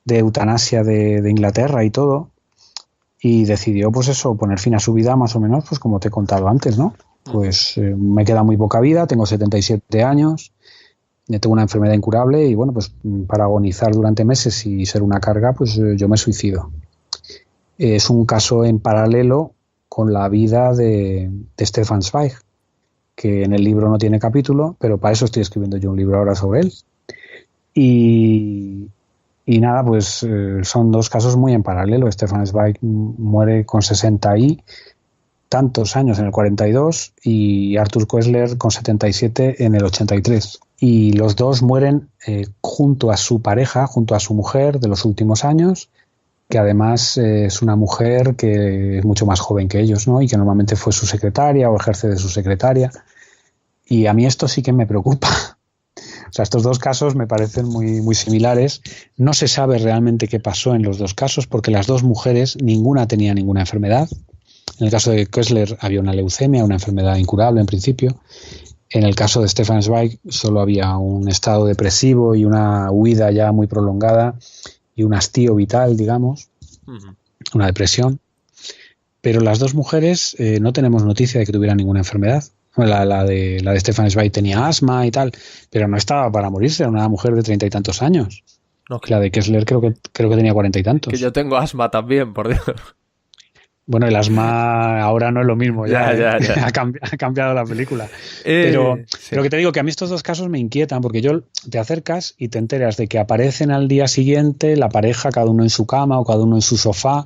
de eutanasia de Inglaterra y todo, y decidió pues eso, poner fin a su vida más o menos pues como te he contado antes, ¿no? Pues me queda muy poca vida, tengo 77 años, tengo una enfermedad incurable y bueno, pues para agonizar durante meses y ser una carga, pues yo me suicido. Es un caso en paralelo con la vida de Stefan Zweig, que en el libro no tiene capítulo, pero para eso estoy escribiendo yo un libro ahora sobre él. Y nada, pues son dos casos muy en paralelo. Stefan Zweig muere con 60 y tantos años en el 42 y Arthur Koestler con 77 en el 83. Y los dos mueren junto a su pareja, junto a su mujer de los últimos años, que además es una mujer que es mucho más joven que ellos, ¿no? Y que normalmente fue su secretaria o ejerce de su secretaria. Y a mí esto sí que me preocupa. O sea, estos dos casos me parecen muy, muy similares. No se sabe realmente qué pasó en los dos casos porque las dos mujeres, ninguna tenía ninguna enfermedad. En el caso de Koestler había una leucemia, una enfermedad incurable en principio. En el caso de Stefan Zweig solo había un estado depresivo y una huida ya muy prolongada y un hastío vital, digamos, una depresión. Pero las dos mujeres no tenemos noticia de que tuvieran ninguna enfermedad. La de Stefan Zweig tenía asma y tal, pero no estaba para morirse, era una mujer de 30 y tantos años. No, la de Koestler creo que tenía 40 y tantos. Que yo tengo asma también, por Dios. Bueno, el asma ahora no es lo mismo, ya. Ha cambiado la película. Pero que te digo que a mí estos dos casos me inquietan porque te acercas y te enteras de que aparecen al día siguiente la pareja, cada uno en su cama o cada uno en su sofá,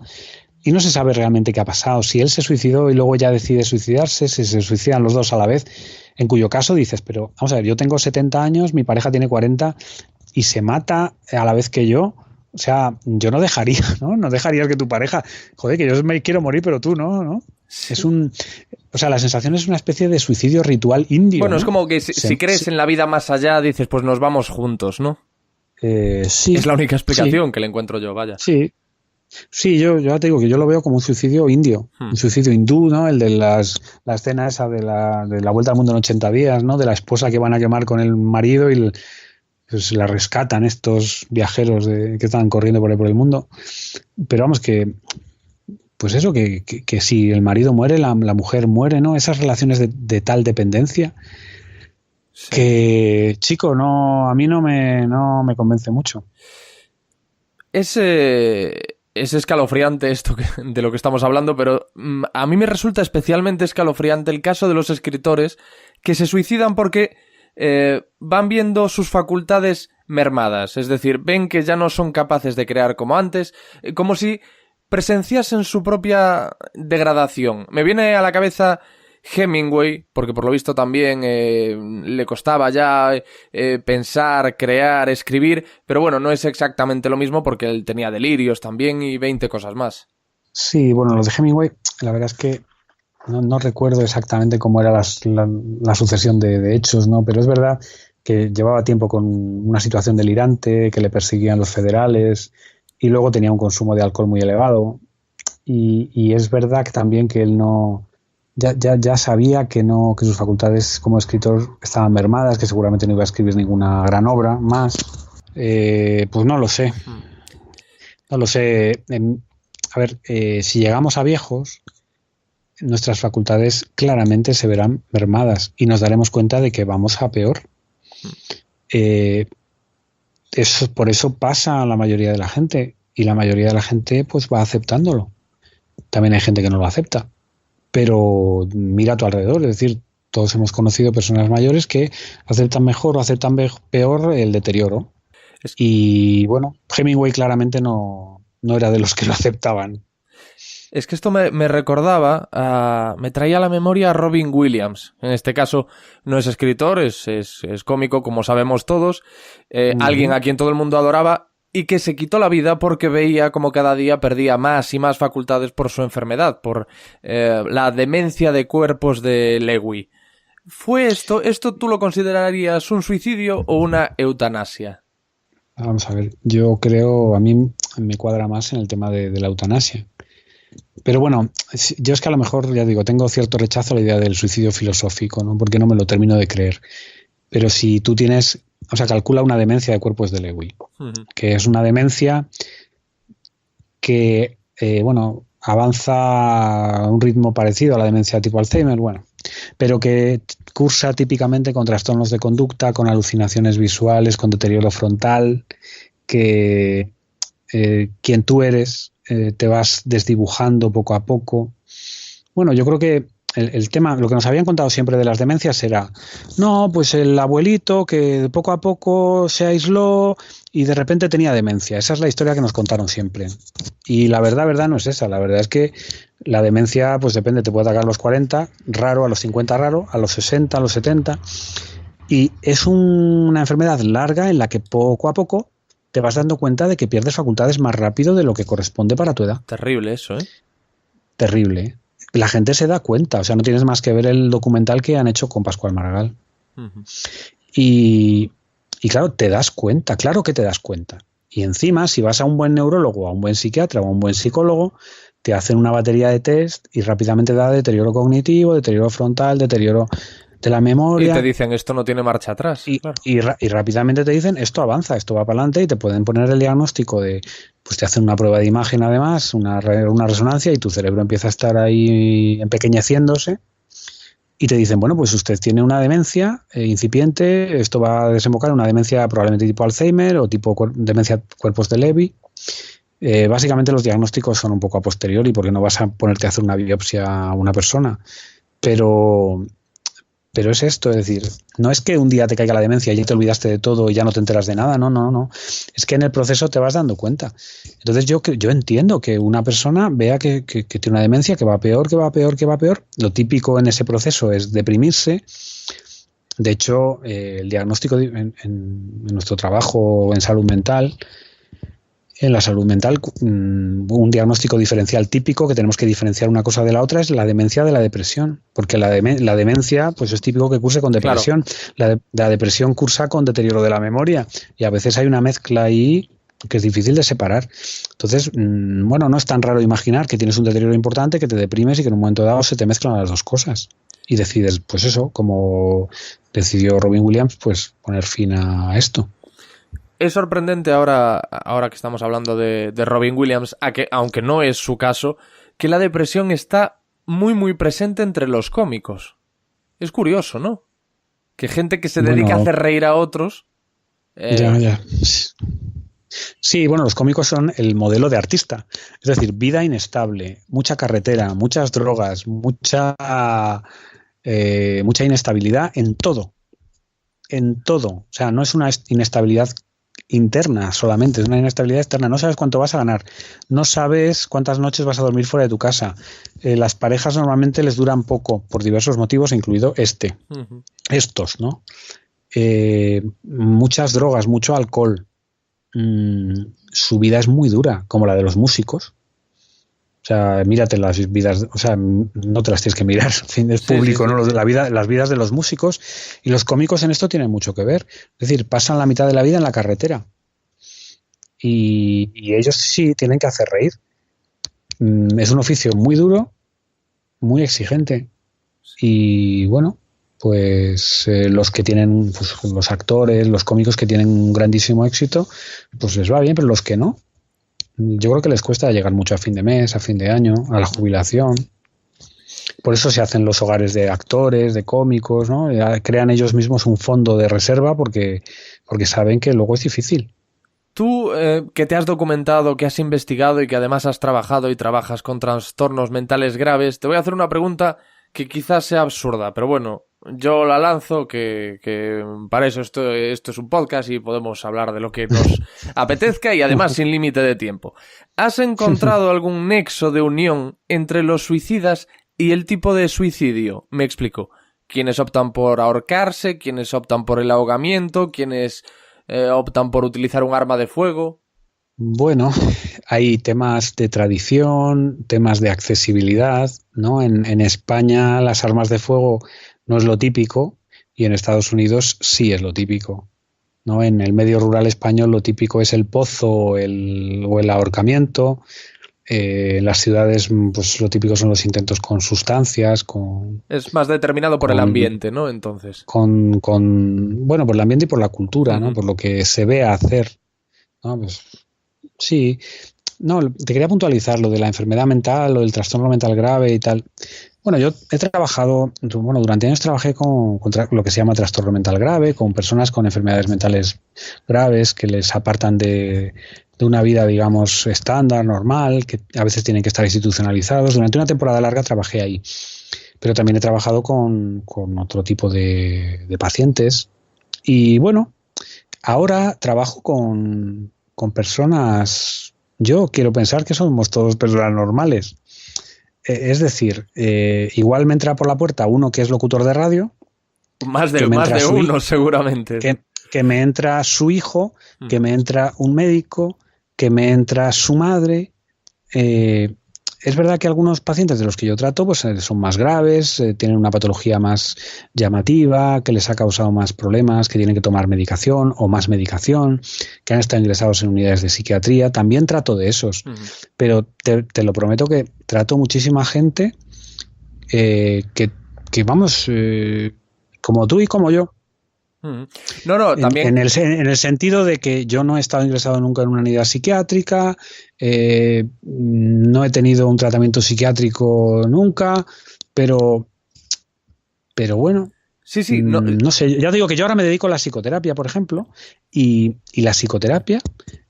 y no se sabe realmente qué ha pasado. Si él se suicidó y luego ya decide suicidarse, si se suicidan los dos a la vez, en cuyo caso dices, pero vamos a ver, yo tengo 70 años, mi pareja tiene 40 y se mata a la vez que yo. O sea, yo no dejaría, ¿no? No dejarías que tu pareja... Joder, que yo me quiero morir, pero tú no. Sí. O sea, la sensación es una especie de suicidio ritual indio. Bueno, ¿no? Es como que si crees en la vida más allá, dices, pues nos vamos juntos, ¿no? Sí. Es la única explicación que le encuentro yo, vaya. Sí. Sí, yo ya te digo que yo lo veo como un suicidio indio, un suicidio hindú, ¿no? El de la escena esa de la vuelta al mundo en 80 días, ¿no? De la esposa que van a quemar con el marido y pues la rescatan estos viajeros que están corriendo por el mundo. Pero vamos, que pues eso, que si el marido muere, la mujer muere, ¿no? Esas relaciones de tal dependencia. que, chico, a mí no me convence mucho. Es escalofriante esto de lo que estamos hablando, pero a mí me resulta especialmente escalofriante el caso de los escritores que se suicidan porque van viendo sus facultades mermadas, es decir, ven que ya no son capaces de crear como antes, como si presenciasen su propia degradación. Me viene a la cabeza Hemingway, porque por lo visto también le costaba ya pensar, crear, escribir, pero bueno, no es exactamente lo mismo porque él tenía delirios también y 20 cosas más. Sí, bueno, lo de Hemingway, la verdad es que no recuerdo exactamente cómo era la sucesión de hechos, ¿no? Pero es verdad que llevaba tiempo con una situación delirante, que le perseguían los federales y luego tenía un consumo de alcohol muy elevado. Y es verdad que también que él ya sabía que sus facultades como escritor estaban mermadas, que seguramente no iba a escribir ninguna gran obra más. Pues no lo sé. No lo sé. A ver, si llegamos a viejos, nuestras facultades claramente se verán mermadas y nos daremos cuenta de que vamos a peor. Por eso pasa a la mayoría de la gente y la mayoría de la gente pues va aceptándolo. También hay gente que no lo acepta, pero mira a tu alrededor, es decir, todos hemos conocido personas mayores que aceptan mejor o aceptan peor el deterioro. Y bueno, Hemingway claramente no era de los que lo aceptaban. Es que esto me recordaba, me traía a la memoria a Robin Williams. En este caso no es escritor, es cómico, como sabemos todos. Alguien a quien todo el mundo adoraba y que se quitó la vida porque veía como cada día perdía más y más facultades por su enfermedad, por la demencia de cuerpos de Lewy. ¿Fue esto tú lo considerarías un suicidio o una eutanasia? Vamos a ver, yo creo, a mí me cuadra más en el tema de la eutanasia. Pero bueno, yo es que a lo mejor, ya digo, tengo cierto rechazo a la idea del suicidio filosófico, ¿no? Porque no me lo termino de creer. Pero si tú tienes, o sea, calcula una demencia de cuerpos de Lewy, que es una demencia que, avanza a un ritmo parecido a la demencia tipo Alzheimer, pero que cursa típicamente con trastornos de conducta, con alucinaciones visuales, con deterioro frontal, que quien tú eres te vas desdibujando poco a poco. Bueno, yo creo que el tema, lo que nos habían contado siempre de las demencias era, no, pues el abuelito que poco a poco se aisló y de repente tenía demencia. Esa es la historia que nos contaron siempre. Y la verdad no es esa. La verdad es que la demencia, pues depende, te puede atacar a los 40, raro, a los 50 raro, a los 60, a los 70. Y es una enfermedad larga en la que poco a poco te vas dando cuenta de que pierdes facultades más rápido de lo que corresponde para tu edad. Terrible eso, ¿eh? Terrible. La gente se da cuenta, o sea, no tienes más que ver el documental que han hecho con Pascual Maragall. Y claro, te das cuenta, claro que te das cuenta. Y encima, si vas a un buen neurólogo, a un buen psiquiatra o a un buen psicólogo, te hacen una batería de test y rápidamente da deterioro cognitivo, deterioro frontal, deterioro de la memoria. Y te dicen, esto no tiene marcha atrás. Y rápidamente te dicen, esto avanza, esto va para adelante, y te pueden poner el diagnóstico de, pues te hacen una prueba de imagen además, una resonancia, y tu cerebro empieza a estar ahí empequeñeciéndose, y te dicen, bueno, pues usted tiene una demencia incipiente, esto va a desembocar en una demencia probablemente tipo Alzheimer o tipo demencia cuerpos de Lewy. Básicamente los diagnósticos son un poco a posteriori porque no vas a ponerte a hacer una biopsia a una persona, pero es esto, es decir, no es que un día te caiga la demencia y ya te olvidaste de todo y ya no te enteras de nada, no. Es que en el proceso te vas dando cuenta. Entonces yo entiendo que una persona vea que tiene una demencia, que va peor. Lo típico en ese proceso es deprimirse. De hecho, el diagnóstico en nuestro trabajo en salud mental, en la salud mental, un diagnóstico diferencial típico que tenemos que diferenciar una cosa de la otra es la demencia de la depresión, porque la demencia pues es típico que curse con depresión. Claro. La depresión cursa con deterioro de la memoria y a veces hay una mezcla ahí que es difícil de separar. Entonces, no es tan raro imaginar que tienes un deterioro importante, que te deprimes y que en un momento dado se te mezclan las dos cosas y decides, pues eso, como decidió Robin Williams, pues poner fin a esto. Es sorprendente ahora que estamos hablando de Robin Williams, aunque no es su caso, que la depresión está muy muy presente entre los cómicos. Es curioso, ¿no? Que gente que se dedica a hacer reír a otros... Ya. Sí, bueno, los cómicos son el modelo de artista. Es decir, vida inestable, mucha carretera, muchas drogas, mucha inestabilidad en todo. En todo. O sea, no es una inestabilidad interna solamente, es una inestabilidad externa. No sabes cuánto vas a ganar, no sabes cuántas noches vas a dormir fuera de tu casa. Las parejas normalmente les duran poco por diversos motivos, incluido estos, ¿no? Muchas drogas, mucho alcohol. Su vida es muy dura, como la de los músicos. O sea, mírate las vidas, o sea, no te las tienes que mirar, en fin, es público, ¿no? Las vidas de los músicos, y los cómicos en esto tienen mucho que ver. Es decir, pasan la mitad de la vida en la carretera. Y ellos sí tienen que hacer reír. Es un oficio muy duro, muy exigente. Y bueno, pues los que tienen, pues, los actores, los cómicos que tienen un grandísimo éxito, pues les va bien, pero los que no, yo creo que les cuesta llegar mucho a fin de mes, a fin de año, a la jubilación. Por eso se hacen los hogares de actores, de cómicos, ¿no? Crean ellos mismos un fondo de reserva porque saben que luego es difícil. Tú, que te has documentado, que has investigado y que además has trabajado y trabajas con trastornos mentales graves, te voy a hacer una pregunta que quizás sea absurda, pero bueno, yo la lanzo, que para eso esto es un podcast y podemos hablar de lo que nos apetezca y además sin límite de tiempo. ¿Has encontrado algún nexo de unión entre los suicidas y el tipo de suicidio? Me explico. ¿Quiénes optan por ahorcarse? ¿Quiénes optan por el ahogamiento? ¿Quiénes optan por utilizar un arma de fuego? Bueno, hay temas de tradición, temas de accesibilidad, ¿no? En España las armas de fuego no es lo típico y en Estados Unidos sí es lo típico, ¿no? En el medio rural español lo típico es el pozo o el ahorcamiento. En las ciudades, pues lo típico son los intentos con sustancias, es más determinado por el ambiente, ¿no? Entonces. Bueno, por el ambiente y por la cultura, ¿no? Por lo que se ve hacer, ¿no? Pues sí. No, te quería puntualizar lo de la enfermedad mental o el trastorno mental grave y tal. Bueno, yo he trabajado, durante años trabajé con lo que se llama trastorno mental grave, con personas con enfermedades mentales graves que les apartan de una vida, digamos, estándar, normal, que a veces tienen que estar institucionalizados. Durante una temporada larga trabajé ahí, pero también he trabajado con otro tipo de pacientes. Y bueno, ahora trabajo con personas, yo quiero pensar que somos todos personas normales. Es decir, igual me entra por la puerta uno que es locutor de radio. Más de uno, seguramente. Que me entra su hijo, que me entra un médico, que me entra su madre. Es verdad que algunos pacientes de los que yo trato pues son más graves, tienen una patología más llamativa, que les ha causado más problemas, que tienen que tomar medicación o más medicación, que han estado ingresados en unidades de psiquiatría. También trato de esos, pero te lo prometo que trato muchísima gente que vamos, como tú y como yo. No, también. En el sentido de que yo no he estado ingresado nunca en una unidad psiquiátrica, no he tenido un tratamiento psiquiátrico nunca, pero bueno. Sí, no sé, ya digo que yo ahora me dedico a la psicoterapia, por ejemplo, y la psicoterapia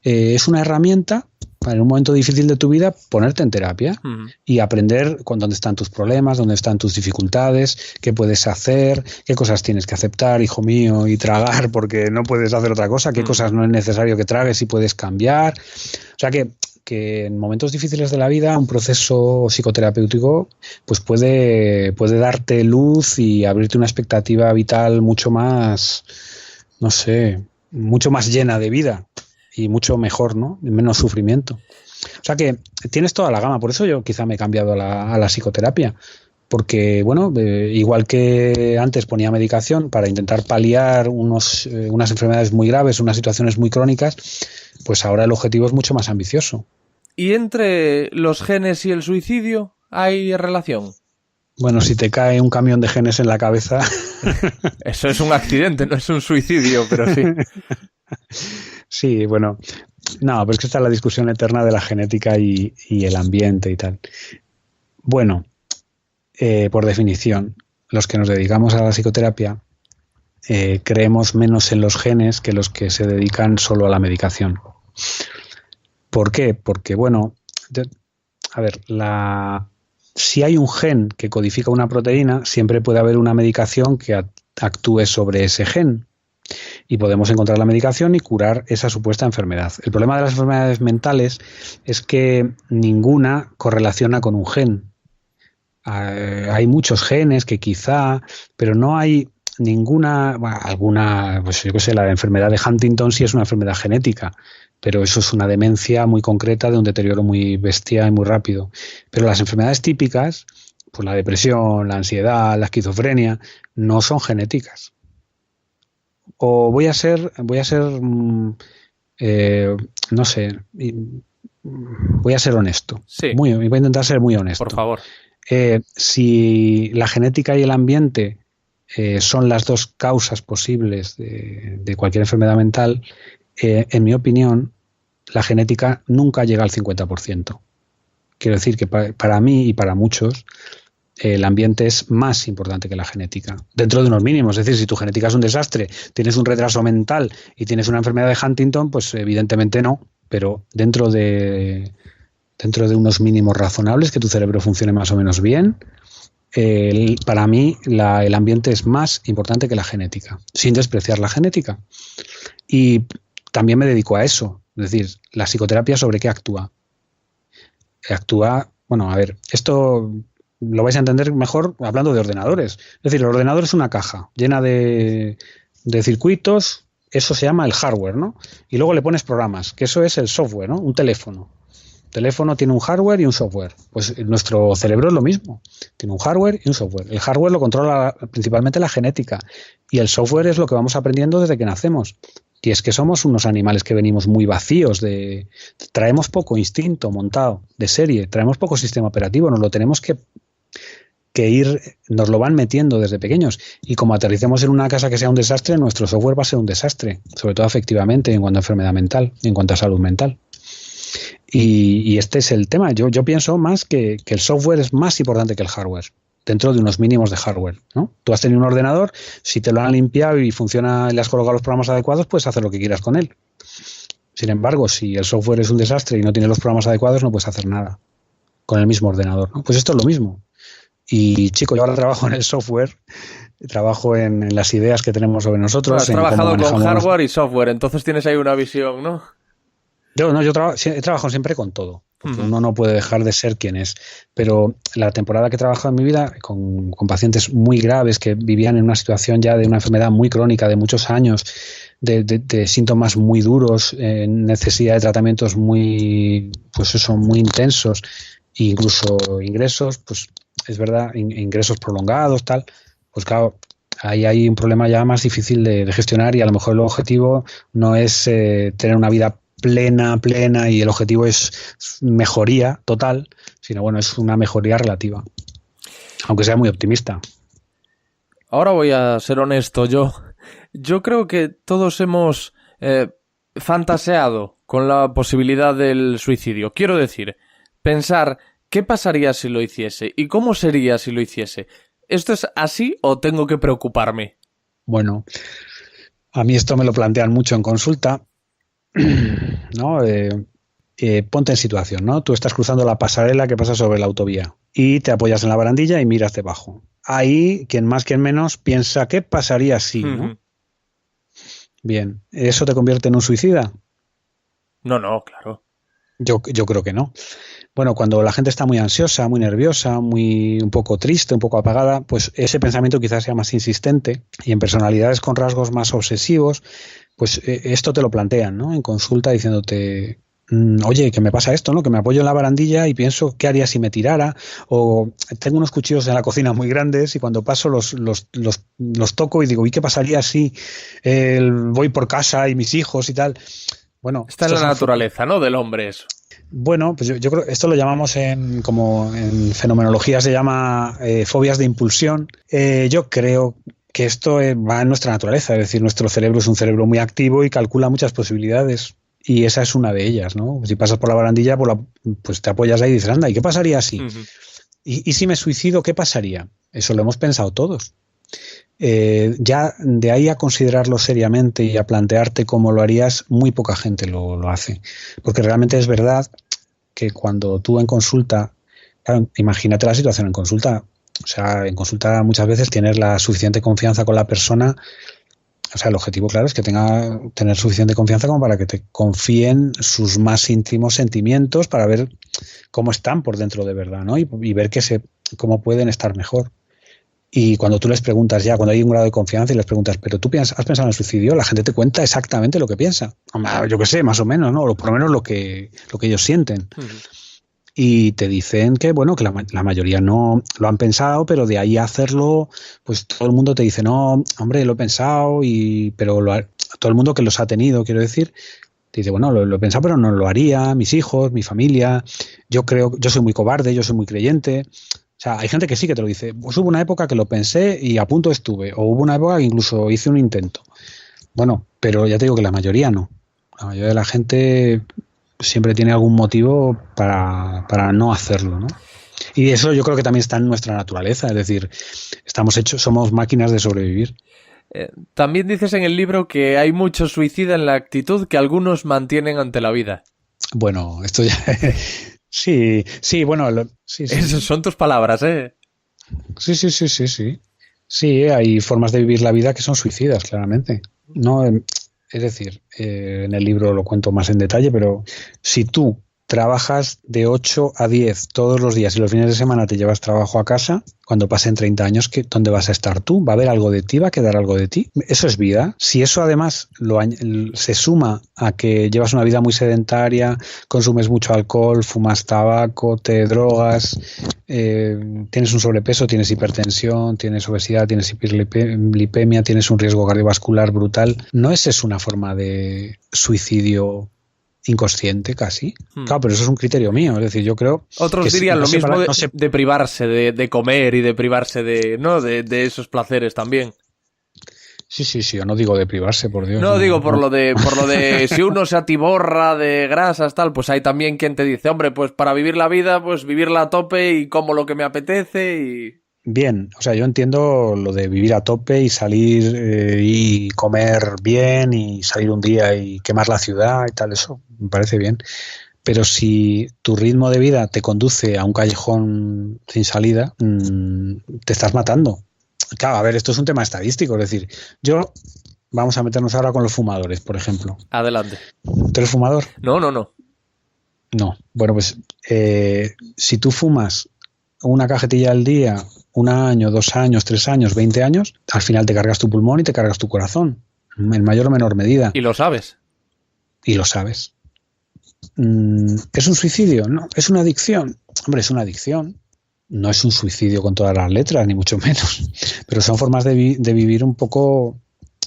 es una herramienta para en un momento difícil de tu vida ponerte en terapia y aprender dónde están tus problemas, dónde están tus dificultades, qué puedes hacer, qué cosas tienes que aceptar, hijo mío, y tragar porque no puedes hacer otra cosa, qué cosas no es necesario que tragues y puedes cambiar. O sea que en momentos difíciles de la vida un proceso psicoterapéutico pues puede darte luz y abrirte una expectativa vital mucho más, no sé, mucho más llena de vida y mucho mejor, ¿no? Menos sufrimiento. O sea que tienes toda la gama, por eso yo quizá me he cambiado a la psicoterapia, porque bueno, igual que antes ponía medicación para intentar paliar unas enfermedades muy graves, unas situaciones muy crónicas, pues ahora el objetivo es mucho más ambicioso. ¿Y entre los genes y el suicidio hay relación? Bueno, si te cae un camión de genes en la cabeza... Eso es un accidente, no es un suicidio, pero sí. Sí, bueno, no, pero es que está la discusión eterna de la genética y el ambiente y tal. Bueno, por definición, los que nos dedicamos a la psicoterapia creemos menos en los genes que los que se dedican solo a la medicación. ¿Por qué? Porque, bueno, a ver, si hay un gen que codifica una proteína, siempre puede haber una medicación que actúe sobre ese gen. Y podemos encontrar la medicación y curar esa supuesta enfermedad. El problema de las enfermedades mentales es que ninguna correlaciona con un gen. Hay muchos genes que quizá, pero no hay ninguna, bueno, alguna, pues yo qué sé, la enfermedad de Huntington sí es una enfermedad genética, pero eso es una demencia muy concreta de un deterioro muy bestia y muy rápido. Pero las enfermedades típicas, pues la depresión, la ansiedad, la esquizofrenia, no son genéticas. O voy a ser, no sé, voy a ser honesto. Sí. Voy a intentar ser muy honesto. Por favor. Si la genética y el ambiente son las dos causas posibles de cualquier enfermedad mental, en mi opinión, la genética nunca llega al 50%. Quiero decir que para mí y para muchos, el ambiente es más importante que la genética, dentro de unos mínimos. Es decir, si tu genética es un desastre, tienes un retraso mental y tienes una enfermedad de Huntington, pues evidentemente no, pero dentro de unos mínimos razonables, que tu cerebro funcione más o menos bien, para mí el ambiente es más importante que la genética, sin despreciar la genética. Y también me dedico a eso, es decir, la psicoterapia, ¿sobre qué actúa? Bueno, a ver, esto lo vais a entender mejor hablando de ordenadores. Es decir, el ordenador es una caja llena de circuitos, eso se llama el hardware, ¿no? Y luego le pones programas, que eso es el software, ¿no? Un teléfono. El teléfono tiene un hardware y un software. Pues nuestro cerebro es lo mismo. Tiene un hardware y un software. El hardware lo controla principalmente la genética y el software es lo que vamos aprendiendo desde que nacemos. Y es que somos unos animales que venimos muy vacíos, traemos poco instinto montado de serie, traemos poco sistema operativo, nos lo tenemos que nos lo van metiendo desde pequeños. Y como aterricemos en una casa que sea un desastre, nuestro software va a ser un desastre, sobre todo afectivamente, en cuanto a enfermedad mental, en cuanto a salud mental. Y este es el tema. Yo pienso más que el software es más importante que el hardware, dentro de unos mínimos de hardware, ¿no? Tú has tenido un ordenador, si te lo han limpiado y funciona y le has colocado los programas adecuados, puedes hacer lo que quieras con él. Sin embargo, si el software es un desastre y no tiene los programas adecuados, no puedes hacer nada con el mismo ordenador, ¿no? Pues esto es lo mismo. Y chico, yo ahora trabajo en el software, trabajo en las ideas que tenemos sobre nosotros. Has trabajado con hardware y software, entonces tienes ahí una visión, ¿no? Yo he trabajado siempre con todo, porque uno no puede dejar de ser quien es. Pero la temporada que he trabajado en mi vida con pacientes muy graves que vivían en una situación ya de una enfermedad muy crónica de muchos años, de síntomas muy duros, necesidad de tratamientos muy intensos, e incluso ingresos, pues es verdad, ingresos prolongados, tal, pues claro, ahí hay un problema ya más difícil de gestionar y a lo mejor el objetivo no es tener una vida plena y el objetivo es mejoría total, sino bueno, es una mejoría relativa, aunque sea muy optimista. Ahora voy a ser honesto, yo creo que todos hemos fantaseado con la posibilidad del suicidio. Quiero decir, pensar ¿qué pasaría si lo hiciese? ¿Y cómo sería si lo hiciese? ¿Esto es así o tengo que preocuparme? Bueno, a mí esto me lo plantean mucho en consulta, ¿no? Ponte en situación, ¿no? Tú estás cruzando la pasarela que pasa sobre la autovía y te apoyas en la barandilla y miras debajo. Ahí, quien más, quien menos, piensa ¿qué pasaría si? ¿No? Bien, ¿eso te convierte en un suicida? No, claro. Yo creo que no. Bueno, cuando la gente está muy ansiosa, muy nerviosa, un poco triste, un poco apagada, pues ese pensamiento quizás sea más insistente y en personalidades con rasgos más obsesivos, pues esto te lo plantean, ¿no? En consulta diciéndote, oye, que me pasa esto, ¿no? Que me apoyo en la barandilla y pienso qué haría si me tirara, o tengo unos cuchillos en la cocina muy grandes y cuando paso los toco y digo, ¿y qué pasaría si voy por casa y mis hijos y tal? Bueno, está en la naturaleza, ¿no? Del hombre eso. Bueno, pues yo creo que esto lo llamamos como en fenomenología se llama fobias de impulsión. Yo creo que esto va en nuestra naturaleza, es decir, nuestro cerebro es un cerebro muy activo y calcula muchas posibilidades y esa es una de ellas, ¿no? Si pasas por la barandilla, pues te apoyas ahí y dices, anda, ¿y qué pasaría así? ¿Y si me suicido, qué pasaría? Eso lo hemos pensado todos. Ya de ahí a considerarlo seriamente y a plantearte cómo lo harías, muy poca gente lo hace. Porque realmente es verdad que cuando tú en consulta, claro, imagínate la situación en consulta, o sea, en consulta muchas veces tienes la suficiente confianza con la persona. O sea, el objetivo, claro, es que tener suficiente confianza como para que te confíen sus más íntimos sentimientos para ver cómo están por dentro de verdad, ¿no? Y ver cómo pueden estar mejor. Y cuando tú les preguntas ya, cuando hay un grado de confianza y les preguntas, ¿pero tú has pensado en el suicidio? La gente te cuenta exactamente lo que piensa. Yo qué sé, más o menos, ¿no? O por lo menos lo que ellos sienten. Uh-huh. Y te dicen que, bueno, que la mayoría no lo han pensado, pero de ahí a hacerlo, pues todo el mundo te dice, no, hombre, lo he pensado, pero todo el mundo que los ha tenido, quiero decir, te dice, bueno, lo he pensado, pero no lo haría, mis hijos, mi familia, yo soy muy cobarde, yo soy muy creyente. O sea, hay gente que sí que te lo dice, pues hubo una época que lo pensé y a punto estuve, o hubo una época que incluso hice un intento. Bueno, pero ya te digo que la mayoría no. La mayoría de la gente siempre tiene algún motivo para no hacerlo, ¿no? Y eso yo creo que también está en nuestra naturaleza, es decir, somos máquinas de sobrevivir. También dices en el libro que hay mucho suicida en la actitud que algunos mantienen ante la vida. Bueno, esto ya... sí, bueno... Sí. Esas son tus palabras, ¿eh? Sí. Sí, hay formas de vivir la vida que son suicidas, claramente. No... Es decir, en el libro lo cuento más en detalle, pero si tú trabajas de 8 a 10 todos los días y los fines de semana te llevas trabajo a casa, cuando pasen 30 años, ¿dónde vas a estar tú? ¿Va a haber algo de ti? ¿Va a quedar algo de ti? Eso es vida. Si eso además se suma a que llevas una vida muy sedentaria, consumes mucho alcohol, fumas tabaco, te drogas, tienes un sobrepeso, tienes hipertensión, tienes obesidad, tienes hiperlipemia, tienes un riesgo cardiovascular brutal, ¿no es una forma de suicidio inconsciente casi? Claro, pero eso es un criterio mío, es decir, yo creo... Otros dirían lo mismo de privarse de comer y de privarse de esos placeres también. Sí, yo no digo de privarse, por Dios. No, digo por lo de si uno se atiborra de grasas, tal, pues hay también quien te dice, hombre, pues para vivir la vida, pues vivirla a tope y como lo que me apetece y... Bien, o sea, yo entiendo lo de vivir a tope y salir y comer bien y salir un día y quemar la ciudad y tal, eso me parece bien. Pero si tu ritmo de vida te conduce a un callejón sin salida, te estás matando. Claro, a ver, esto es un tema estadístico, es decir, vamos a meternos ahora con los fumadores, por ejemplo. Adelante. ¿Tú eres fumador? No. No, bueno, pues si tú fumas una cajetilla al día, 1 año, 2 años, 3 años, 20 años, al final te cargas tu pulmón y te cargas tu corazón, en mayor o menor medida. ¿Y lo sabes? Y lo sabes. ¿Es un suicidio? No. ¿Es una adicción? Hombre, es una adicción. No es un suicidio con todas las letras, ni mucho menos. Pero son formas de vivir un poco...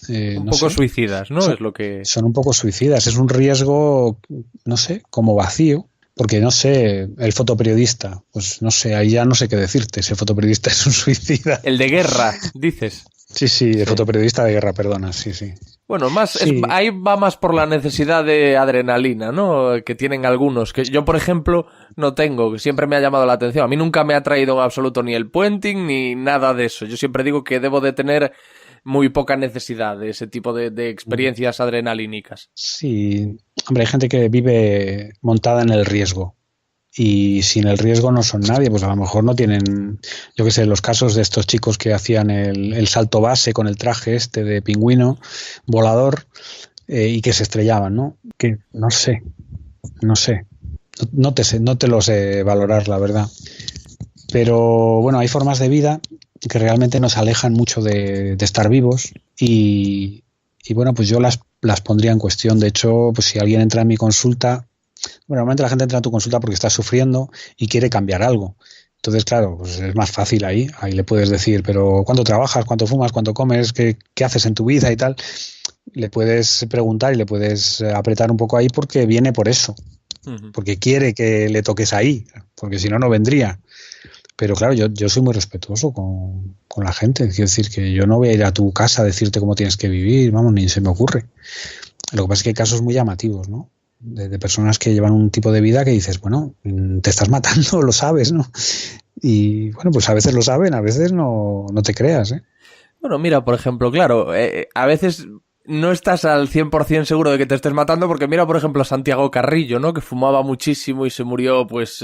un poco suicidas, ¿no? Es lo que... Son un poco suicidas. Es un riesgo, no sé, como vacío. Porque, no sé, el fotoperiodista, pues no sé, ahí ya no sé qué decirte. Ese fotoperiodista es un suicida. El de guerra, dices. Sí, el fotoperiodista de guerra, perdona, sí. Bueno, ahí va más por la necesidad de adrenalina, ¿no? Que tienen algunos, que yo, por ejemplo, no tengo, que siempre me ha llamado la atención. A mí nunca me ha traído en absoluto ni el puenting ni nada de eso. Yo siempre digo que debo de tener muy poca necesidad de ese tipo de experiencias adrenalínicas. Sí, hombre, hay gente que vive montada en el riesgo. Y sin el riesgo no son nadie, pues a lo mejor no tienen, yo qué sé, los casos de estos chicos que hacían el salto base con el traje este de pingüino volador y que se estrellaban, ¿no? Que no sé, no te lo sé valorar, la verdad. Pero bueno, hay formas de vida que realmente nos alejan mucho de estar vivos y bueno, pues yo las pondría en cuestión. De hecho, pues si alguien entra en mi consulta... Bueno, normalmente la gente entra en tu consulta porque está sufriendo y quiere cambiar algo. Entonces, claro, pues es más fácil ahí le puedes decir, pero ¿cuánto trabajas? ¿Cuánto fumas? ¿Cuánto comes? ¿Qué haces en tu vida? Y tal. Le puedes preguntar y le puedes apretar un poco ahí porque viene por eso. Porque quiere que le toques ahí, porque si no, no vendría. Pero claro, yo soy muy respetuoso con la gente. Quiero decir que yo no voy a ir a tu casa a decirte cómo tienes que vivir, vamos, ni se me ocurre. Lo que pasa es que hay casos muy llamativos, ¿no? De personas que llevan un tipo de vida que dices, bueno, te estás matando, lo sabes, ¿no? Y bueno, pues a veces lo saben, a veces no te creas, ¿eh? Bueno, mira, por ejemplo, claro, a veces no estás al 100% seguro de que te estés matando, porque mira, por ejemplo, a Santiago Carrillo, ¿no? Que fumaba muchísimo y se murió, pues,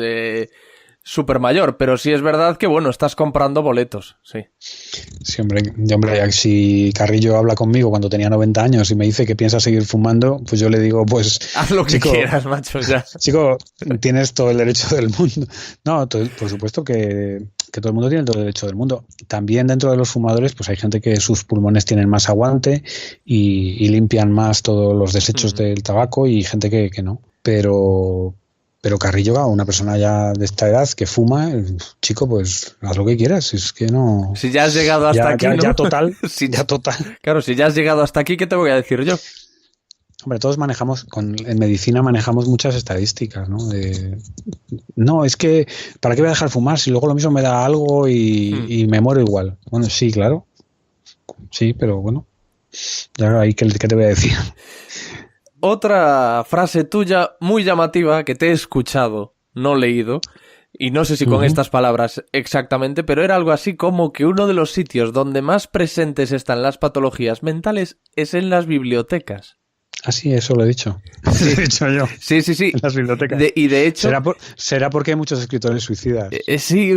súper mayor. Pero sí es verdad que, bueno, estás comprando boletos, sí. Sí, hombre, si Carrillo habla conmigo cuando tenía 90 años y me dice que piensa seguir fumando, pues yo le digo, pues... Haz lo que quieras, macho, ya. Chico, tienes todo el derecho del mundo. No, por supuesto que todo el mundo tiene todo el derecho del mundo. También dentro de los fumadores, pues hay gente que sus pulmones tienen más aguante y limpian más todos los desechos del tabaco, y gente que no. Pero Carrillo, una persona ya de esta edad que fuma, chico, pues haz lo que quieras. Es que no... Si ya has llegado hasta aquí, ¿no? Ya total, ya total. Claro, si ya has llegado hasta aquí, ¿qué te voy a decir yo? Hombre, todos en medicina manejamos muchas estadísticas, ¿no? No, es que, ¿para qué voy a dejar fumar si luego lo mismo me da algo y me muero igual? Bueno, sí, claro. Sí, pero bueno, ya ahí, ¿qué te voy a decir? Otra frase tuya muy llamativa que te he escuchado, no leído, y no sé si con estas palabras exactamente, pero era algo así como que uno de los sitios donde más presentes están las patologías mentales es en las bibliotecas. Ah, sí, eso lo he dicho. Sí. Lo he dicho yo. Sí. En las bibliotecas. Y de hecho... ¿Será porque hay muchos escritores suicidas? Sí,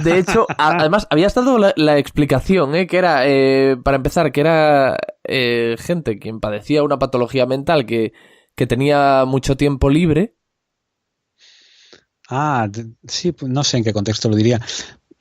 de hecho, además, habías dado la explicación, que era, para empezar, que era gente quien padecía una patología mental que tenía mucho tiempo libre. Ah, sí, no sé en qué contexto lo diría.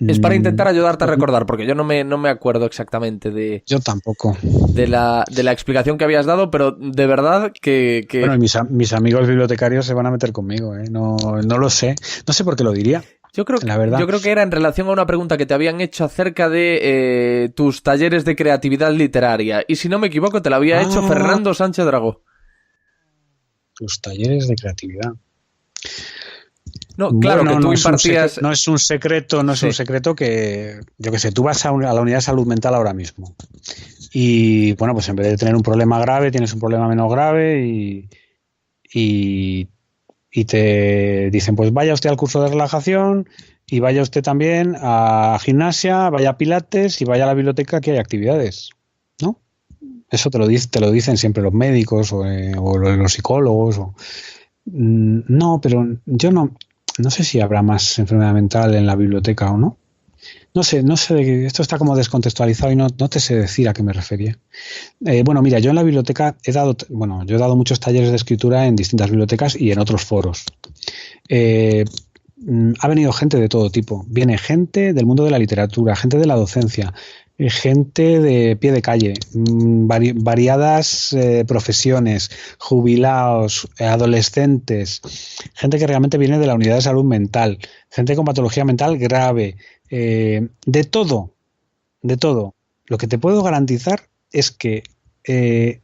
Es para intentar ayudarte a recordar, porque yo no me acuerdo exactamente de... Yo tampoco. De la explicación que habías dado, pero de verdad que... Bueno, mis amigos bibliotecarios se van a meter conmigo, No lo sé. No sé por qué lo diría. Yo creo que era en relación a una pregunta que te habían hecho acerca de tus talleres de creatividad literaria. Y si no me equivoco, te la había hecho Fernando Sánchez Dragó. Tus talleres de creatividad. No, claro, bueno, que tú impartías... No es un secreto, es un secreto que, yo qué sé, tú vas a la unidad de salud mental ahora mismo y, bueno, pues en vez de tener un problema grave, tienes un problema menos grave y te dicen, pues vaya usted al curso de relajación y vaya usted también a gimnasia, vaya a pilates y vaya a la biblioteca, que hay actividades, ¿no? Eso te lo dicen siempre los médicos o los psicólogos. No, pero yo no sé si habrá más enfermedad mental en la biblioteca o no. No sé, esto está como descontextualizado y no te sé decir a qué me refería. Bueno, mira, yo en la biblioteca he dado muchos talleres de escritura en distintas bibliotecas y en otros foros. Ha venido gente de todo tipo. Viene gente del mundo de la literatura, gente de la docencia, gente de pie de calle, variadas profesiones, jubilados, adolescentes, gente que realmente viene de la unidad de salud mental, gente con patología mental grave, de todo. Lo que te puedo garantizar es que el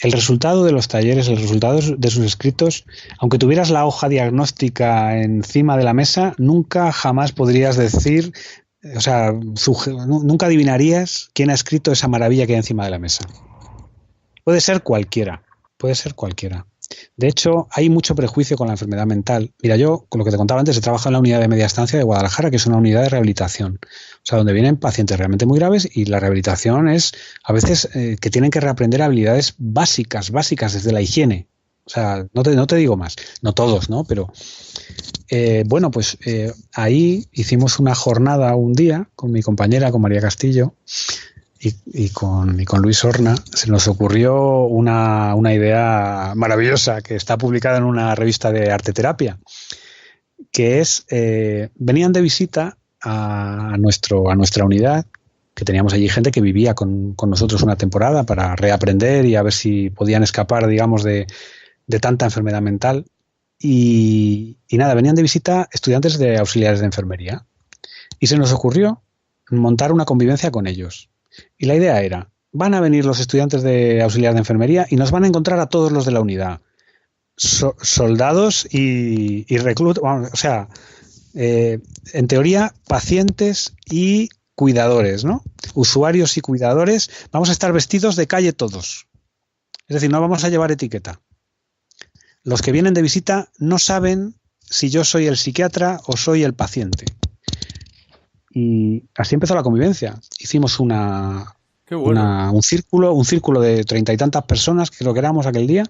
resultado de los talleres, el resultado de sus escritos, aunque tuvieras la hoja diagnóstica encima de la mesa, nunca jamás podrías decir... O sea, nunca adivinarías quién ha escrito esa maravilla que hay encima de la mesa. Puede ser cualquiera. De hecho, hay mucho prejuicio con la enfermedad mental. Mira, yo, con lo que te contaba antes, he trabajado en la unidad de media estancia de Guadalajara, que es una unidad de rehabilitación. O sea, donde vienen pacientes realmente muy graves y la rehabilitación es, a veces, que tienen que reaprender habilidades básicas desde la higiene. O sea, no te digo más. No todos, ¿no? Pero... bueno, pues ahí hicimos una jornada un día con mi compañera, con María Castillo y con Luis Horna. Se nos ocurrió una idea maravillosa que está publicada en una revista de arteterapia, que es, venían de visita a nuestra unidad, que teníamos allí gente que vivía con nosotros una temporada para reaprender y a ver si podían escapar, digamos, de tanta enfermedad mental. Y nada, venían de visita estudiantes de auxiliares de enfermería y se nos ocurrió montar una convivencia con ellos. Y la idea era, van a venir los estudiantes de auxiliares de enfermería y nos van a encontrar a todos los de la unidad, soldados y reclutas, o sea, en teoría, pacientes y cuidadores, ¿no? Usuarios y cuidadores, vamos a estar vestidos de calle todos. Es decir, no vamos a llevar etiqueta. Los que vienen de visita no saben si yo soy el psiquiatra o soy el paciente. Y así empezó la convivencia. Hicimos Qué bueno. un círculo de 30 y tantas personas, creo que éramos aquel día,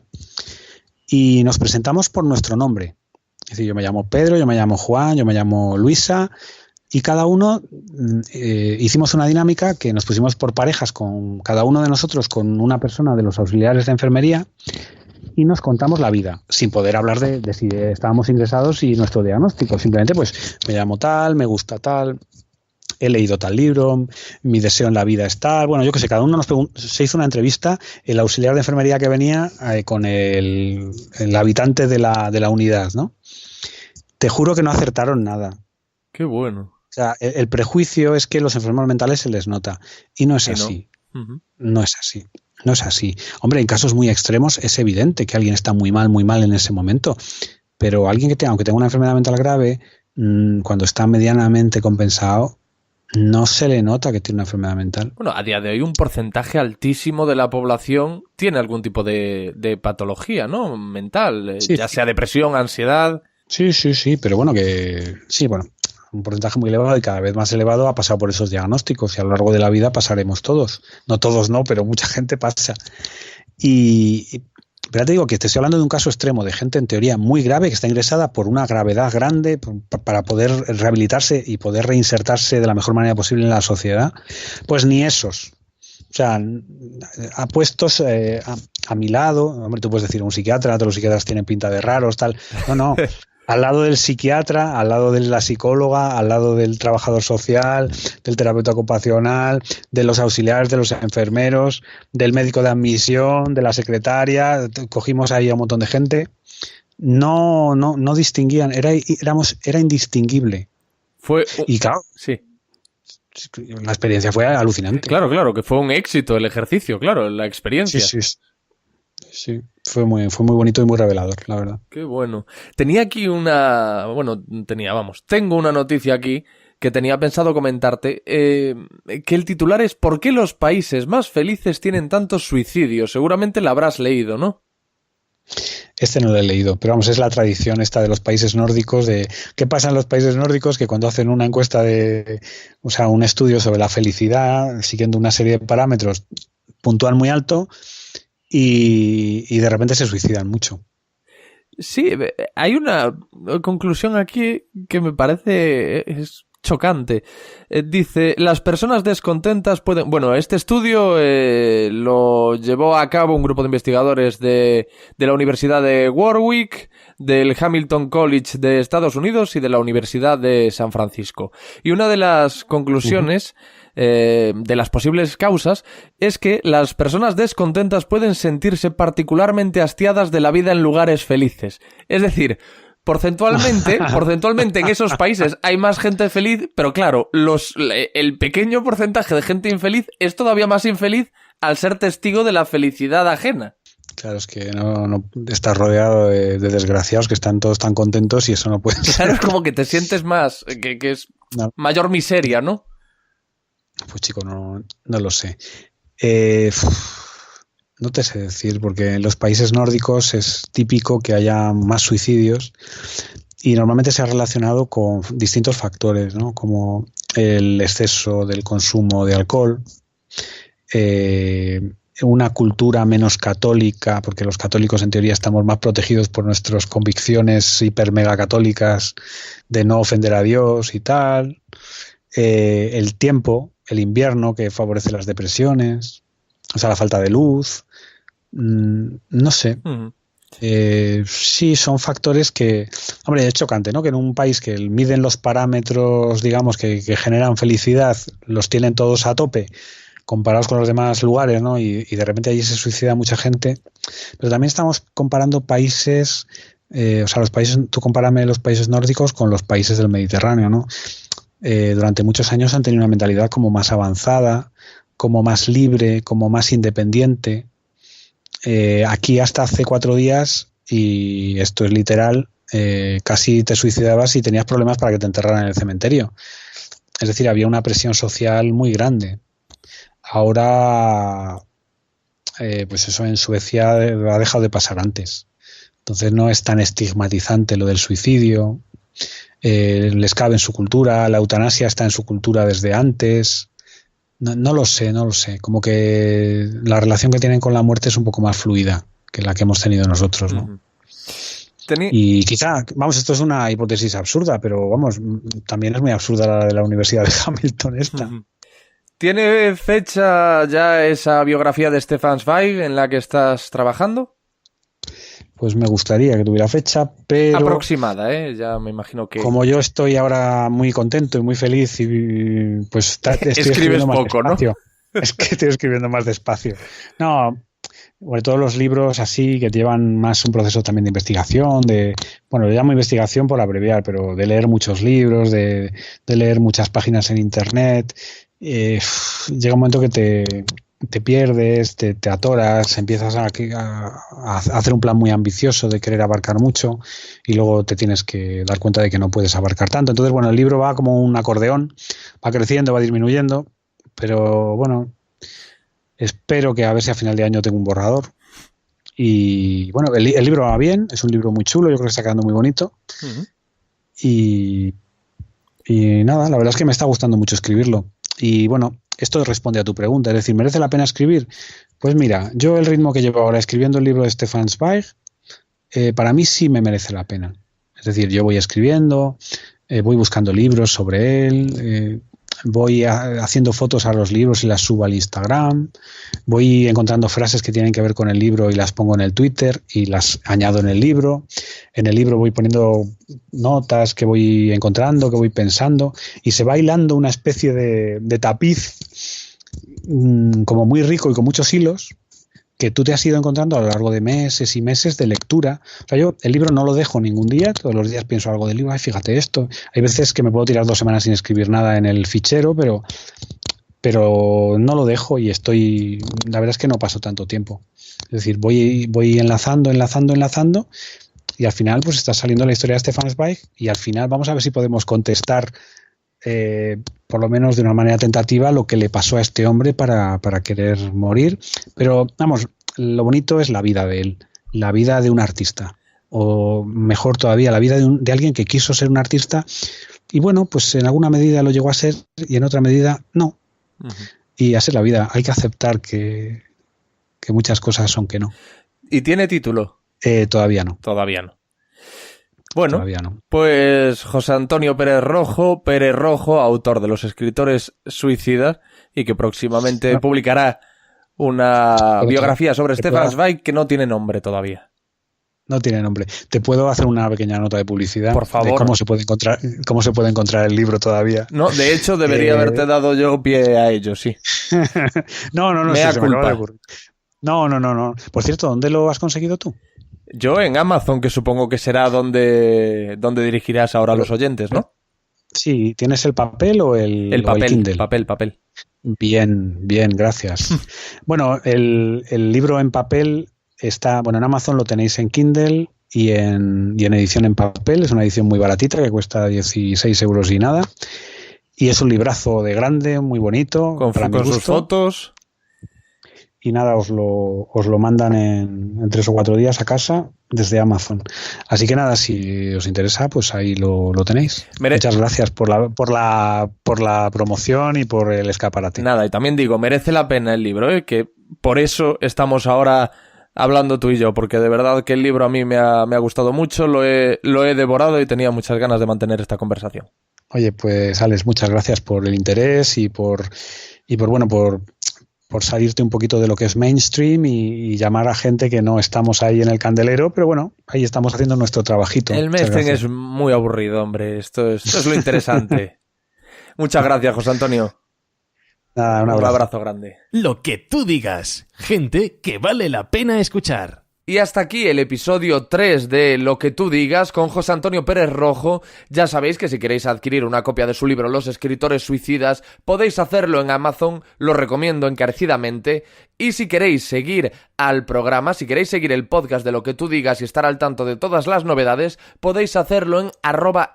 y nos presentamos por nuestro nombre. Es decir, yo me llamo Pedro, yo me llamo Juan, yo me llamo Luisa, y cada uno hicimos una dinámica que nos pusimos por parejas con cada uno de nosotros, con una persona de los auxiliares de enfermería, y nos contamos la vida, sin poder hablar de si estábamos ingresados y nuestro diagnóstico. Simplemente, pues, me llamo tal, me gusta tal, he leído tal libro, mi deseo en la vida es tal. Bueno, yo qué sé, cada uno se hizo una entrevista, el auxiliar de enfermería que venía con el habitante de la unidad, ¿no? Te juro que no acertaron nada. Qué bueno. O sea, el prejuicio es que los enfermos mentales se les nota, y no es así. Uh-huh. No es así. No es así. Hombre, en casos muy extremos es evidente que alguien está muy mal en ese momento, pero alguien aunque tenga una enfermedad mental grave, cuando está medianamente compensado, no se le nota que tiene una enfermedad mental. Bueno, a día de hoy un porcentaje altísimo de la población tiene algún tipo de patología, ¿no? Mental, Sí, ya sea depresión, ansiedad. Sí, pero bueno, un porcentaje muy elevado y cada vez más elevado ha pasado por esos diagnósticos, y a lo largo de la vida pasaremos todos. No todos no, pero mucha gente pasa. Pero te digo que te estoy hablando de un caso extremo de gente en teoría muy grave que está ingresada por una gravedad grande para poder rehabilitarse y poder reinsertarse de la mejor manera posible en la sociedad. Pues ni esos. O sea, apuestos a mi lado, hombre, tú puedes decir un psiquiatra, todos los psiquiatras tienen pinta de raros, tal. No. Al lado del psiquiatra, al lado de la psicóloga, al lado del trabajador social, del terapeuta ocupacional, de los auxiliares, de los enfermeros, del médico de admisión, de la secretaria, cogimos ahí a un montón de gente. No distinguían, era indistinguible. Y claro, sí. La experiencia fue alucinante. Claro, que fue un éxito el ejercicio, claro, la experiencia. Sí, fue muy bonito y muy revelador, la verdad. Qué bueno. Tengo una noticia aquí que tenía pensado comentarte, que el titular es ¿por qué los países más felices tienen tantos suicidios? Seguramente la habrás leído, ¿no? Este no lo he leído, pero vamos, es la tradición esta de los países nórdicos, de qué pasa en los países nórdicos, que cuando hacen una encuesta un estudio sobre la felicidad, siguiendo una serie de parámetros, puntúan muy alto y de repente se suicidan mucho. Sí, hay una conclusión aquí que me parece chocante. Dice, las personas descontentas pueden... Bueno, este estudio lo llevó a cabo un grupo de investigadores de la Universidad de Warwick, del Hamilton College de Estados Unidos y de la Universidad de San Francisco. Y una de las conclusiones de las posibles causas es que las personas descontentas pueden sentirse particularmente hastiadas de la vida en lugares felices. Es decir... Porcentualmente en esos países hay más gente feliz, pero claro, el pequeño porcentaje de gente infeliz es todavía más infeliz al ser testigo de la felicidad ajena. Claro, es que no estás rodeado de desgraciados que están todos tan contentos y eso no puede ser. Claro, es como que te sientes más, que es mayor miseria, ¿no? Pues chico, no lo sé. No te sé decir, porque en los países nórdicos es típico que haya más suicidios y normalmente se ha relacionado con distintos factores, ¿no? Como el exceso del consumo de alcohol, una cultura menos católica, porque los católicos en teoría estamos más protegidos por nuestras convicciones hiper mega católicas de no ofender a Dios y tal, el tiempo, el invierno que favorece las depresiones, o sea, la falta de luz. No sé. Sí, son factores que... Hombre, es chocante, ¿no? Que en un país que miden los parámetros, digamos, que generan felicidad, los tienen todos a tope, comparados con los demás lugares, ¿no? Y de repente allí se suicida mucha gente. Pero también estamos comparando países... los países... Tú compárame los países nórdicos con los países del Mediterráneo, ¿no? Durante muchos años han tenido una mentalidad como más avanzada, como más libre, como más independiente. Aquí hasta hace 4 días, y esto es literal, casi te suicidabas y tenías problemas para que te enterraran en el cementerio. Es decir, había una presión social muy grande. Ahora, pues eso en Suecia ha dejado de pasar antes. Entonces no es tan estigmatizante lo del suicidio. les cabe en su cultura, la eutanasia está en su cultura desde antes. No lo sé. Como que la relación que tienen con la muerte es un poco más fluida que la que hemos tenido nosotros, ¿no? Y quizá, vamos, esto es una hipótesis absurda, pero vamos, también es muy absurda la de la Universidad de Hamilton esta. ¿Tiene fecha ya esa biografía de Stefan Zweig en la que estás trabajando? Pues me gustaría que tuviera fecha, pero... Aproximada, ya me imagino que... Como yo estoy ahora muy contento y muy feliz y pues estoy escribiendo más poco, despacio. ¿No? Es que estoy escribiendo más despacio. No, sobre todo los libros así que llevan más un proceso también de investigación, bueno, lo llamo investigación por abreviar, pero de leer muchos libros, de leer muchas páginas en internet. Llega un momento que te pierdes, te atoras, empiezas a hacer un plan muy ambicioso de querer abarcar mucho y luego te tienes que dar cuenta de que no puedes abarcar tanto. Entonces, bueno, el libro va como un acordeón, va creciendo, va disminuyendo, pero bueno, espero que a ver si a final de año tengo un borrador. Y bueno, el libro va bien, es un libro muy chulo, yo creo que está quedando muy bonito. Uh-huh. Y nada, la verdad es que me está gustando mucho escribirlo. Y bueno, esto responde a tu pregunta, es decir, ¿merece la pena escribir? Pues mira, yo el ritmo que llevo ahora escribiendo el libro de Stefan Zweig, para mí sí me merece la pena. Es decir, yo voy escribiendo, voy buscando libros sobre él, voy haciendo fotos a los libros y las subo al Instagram, voy encontrando frases que tienen que ver con el libro y las pongo en el Twitter y las añado en el libro. En el libro voy poniendo notas que voy encontrando, que voy pensando y se va hilando una especie de tapiz como muy rico y con muchos hilos que tú te has ido encontrando a lo largo de meses y meses de lectura. O sea, yo el libro no lo dejo ningún día, todos los días pienso algo del libro, ay, fíjate esto. Hay veces que me puedo tirar 2 semanas sin escribir nada en el fichero, pero no lo dejo y la verdad es que no paso tanto tiempo. Es decir, voy enlazando y al final pues está saliendo la historia de Stefan Zweig y al final vamos a ver si podemos contestar por lo menos de una manera tentativa lo que le pasó a este hombre para querer morir. Pero vamos, lo bonito es la vida de él, la vida de un artista, o mejor todavía, la vida de alguien que quiso ser un artista y bueno, pues en alguna medida lo llegó a ser y en otra medida no. Uh-huh. Y así es la vida, hay que aceptar que muchas cosas son que no. ¿Y tiene título? Todavía no. Todavía no. Bueno, todavía no. Pues José Antonio Pérez Rojo, autor de Los escritores suicidas y que próximamente publicará una biografía sobre Stefan Zweig que no tiene nombre todavía. No tiene nombre. ¿Te puedo hacer una pequeña nota de publicidad? Por favor. De cómo se puede encontrar el libro todavía. No, de hecho debería haberte dado yo pie a ello, sí. No. Mea culpa. No. Por cierto, ¿dónde lo has conseguido tú? Yo en Amazon, que supongo que será donde dirigirás ahora a los oyentes, ¿no? Sí, ¿tienes el papel o el Kindle? Papel. Bien, gracias. Bueno, el libro en papel está, bueno, en Amazon lo tenéis en Kindle y en edición en papel. Es una edición muy baratita que cuesta 16 euros y nada. Y es un librazo de grande, muy bonito. Con sus fotos. Y nada, os lo mandan en 3 o 4 días a casa desde Amazon. Así que nada, si os interesa, pues ahí lo tenéis. Muchas gracias por la promoción y por el escaparate. Nada, y también digo, merece la pena el libro, que por eso estamos ahora hablando tú y yo, porque de verdad que el libro a mí me ha gustado mucho, lo he devorado y tenía muchas ganas de mantener esta conversación. Oye, pues Alex, muchas gracias por el interés y por salirte un poquito de lo que es mainstream y llamar a gente que no estamos ahí en el candelero, pero bueno, ahí estamos haciendo nuestro trabajito. El mainstream es muy aburrido, hombre, esto es lo interesante. Muchas gracias, José Antonio. Nada, un abrazo grande. Lo que tú digas, gente que vale la pena escuchar. Y hasta aquí el episodio 3 de Lo que tú digas con José Antonio Pérez Rojo. Ya sabéis que si queréis adquirir una copia de su libro Los escritores suicidas, podéis hacerlo en Amazon, lo recomiendo encarecidamente. Y si queréis seguir al programa, si queréis seguir el podcast de Lo que tú digas y estar al tanto de todas las novedades, podéis hacerlo en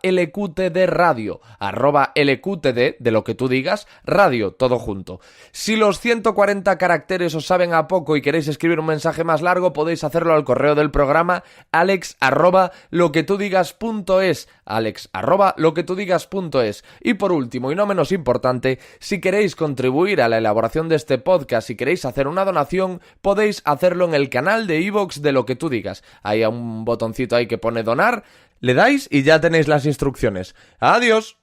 @LQTDradio, @LQTD, de Lo que tú digas, radio, todo junto. Si los 140 caracteres os saben a poco y queréis escribir un mensaje más largo, podéis hacerlo al correo del programa alex@loquetudigas.es, alex@loquetudigas.es. Y por último, y no menos importante, si queréis contribuir a la elaboración de este podcast, si queréis hacer una donación, podéis hacerlo en el canal de iVoox de Lo que tú digas. Hay un botoncito ahí que pone donar, le dais y ya tenéis las instrucciones. ¡Adiós!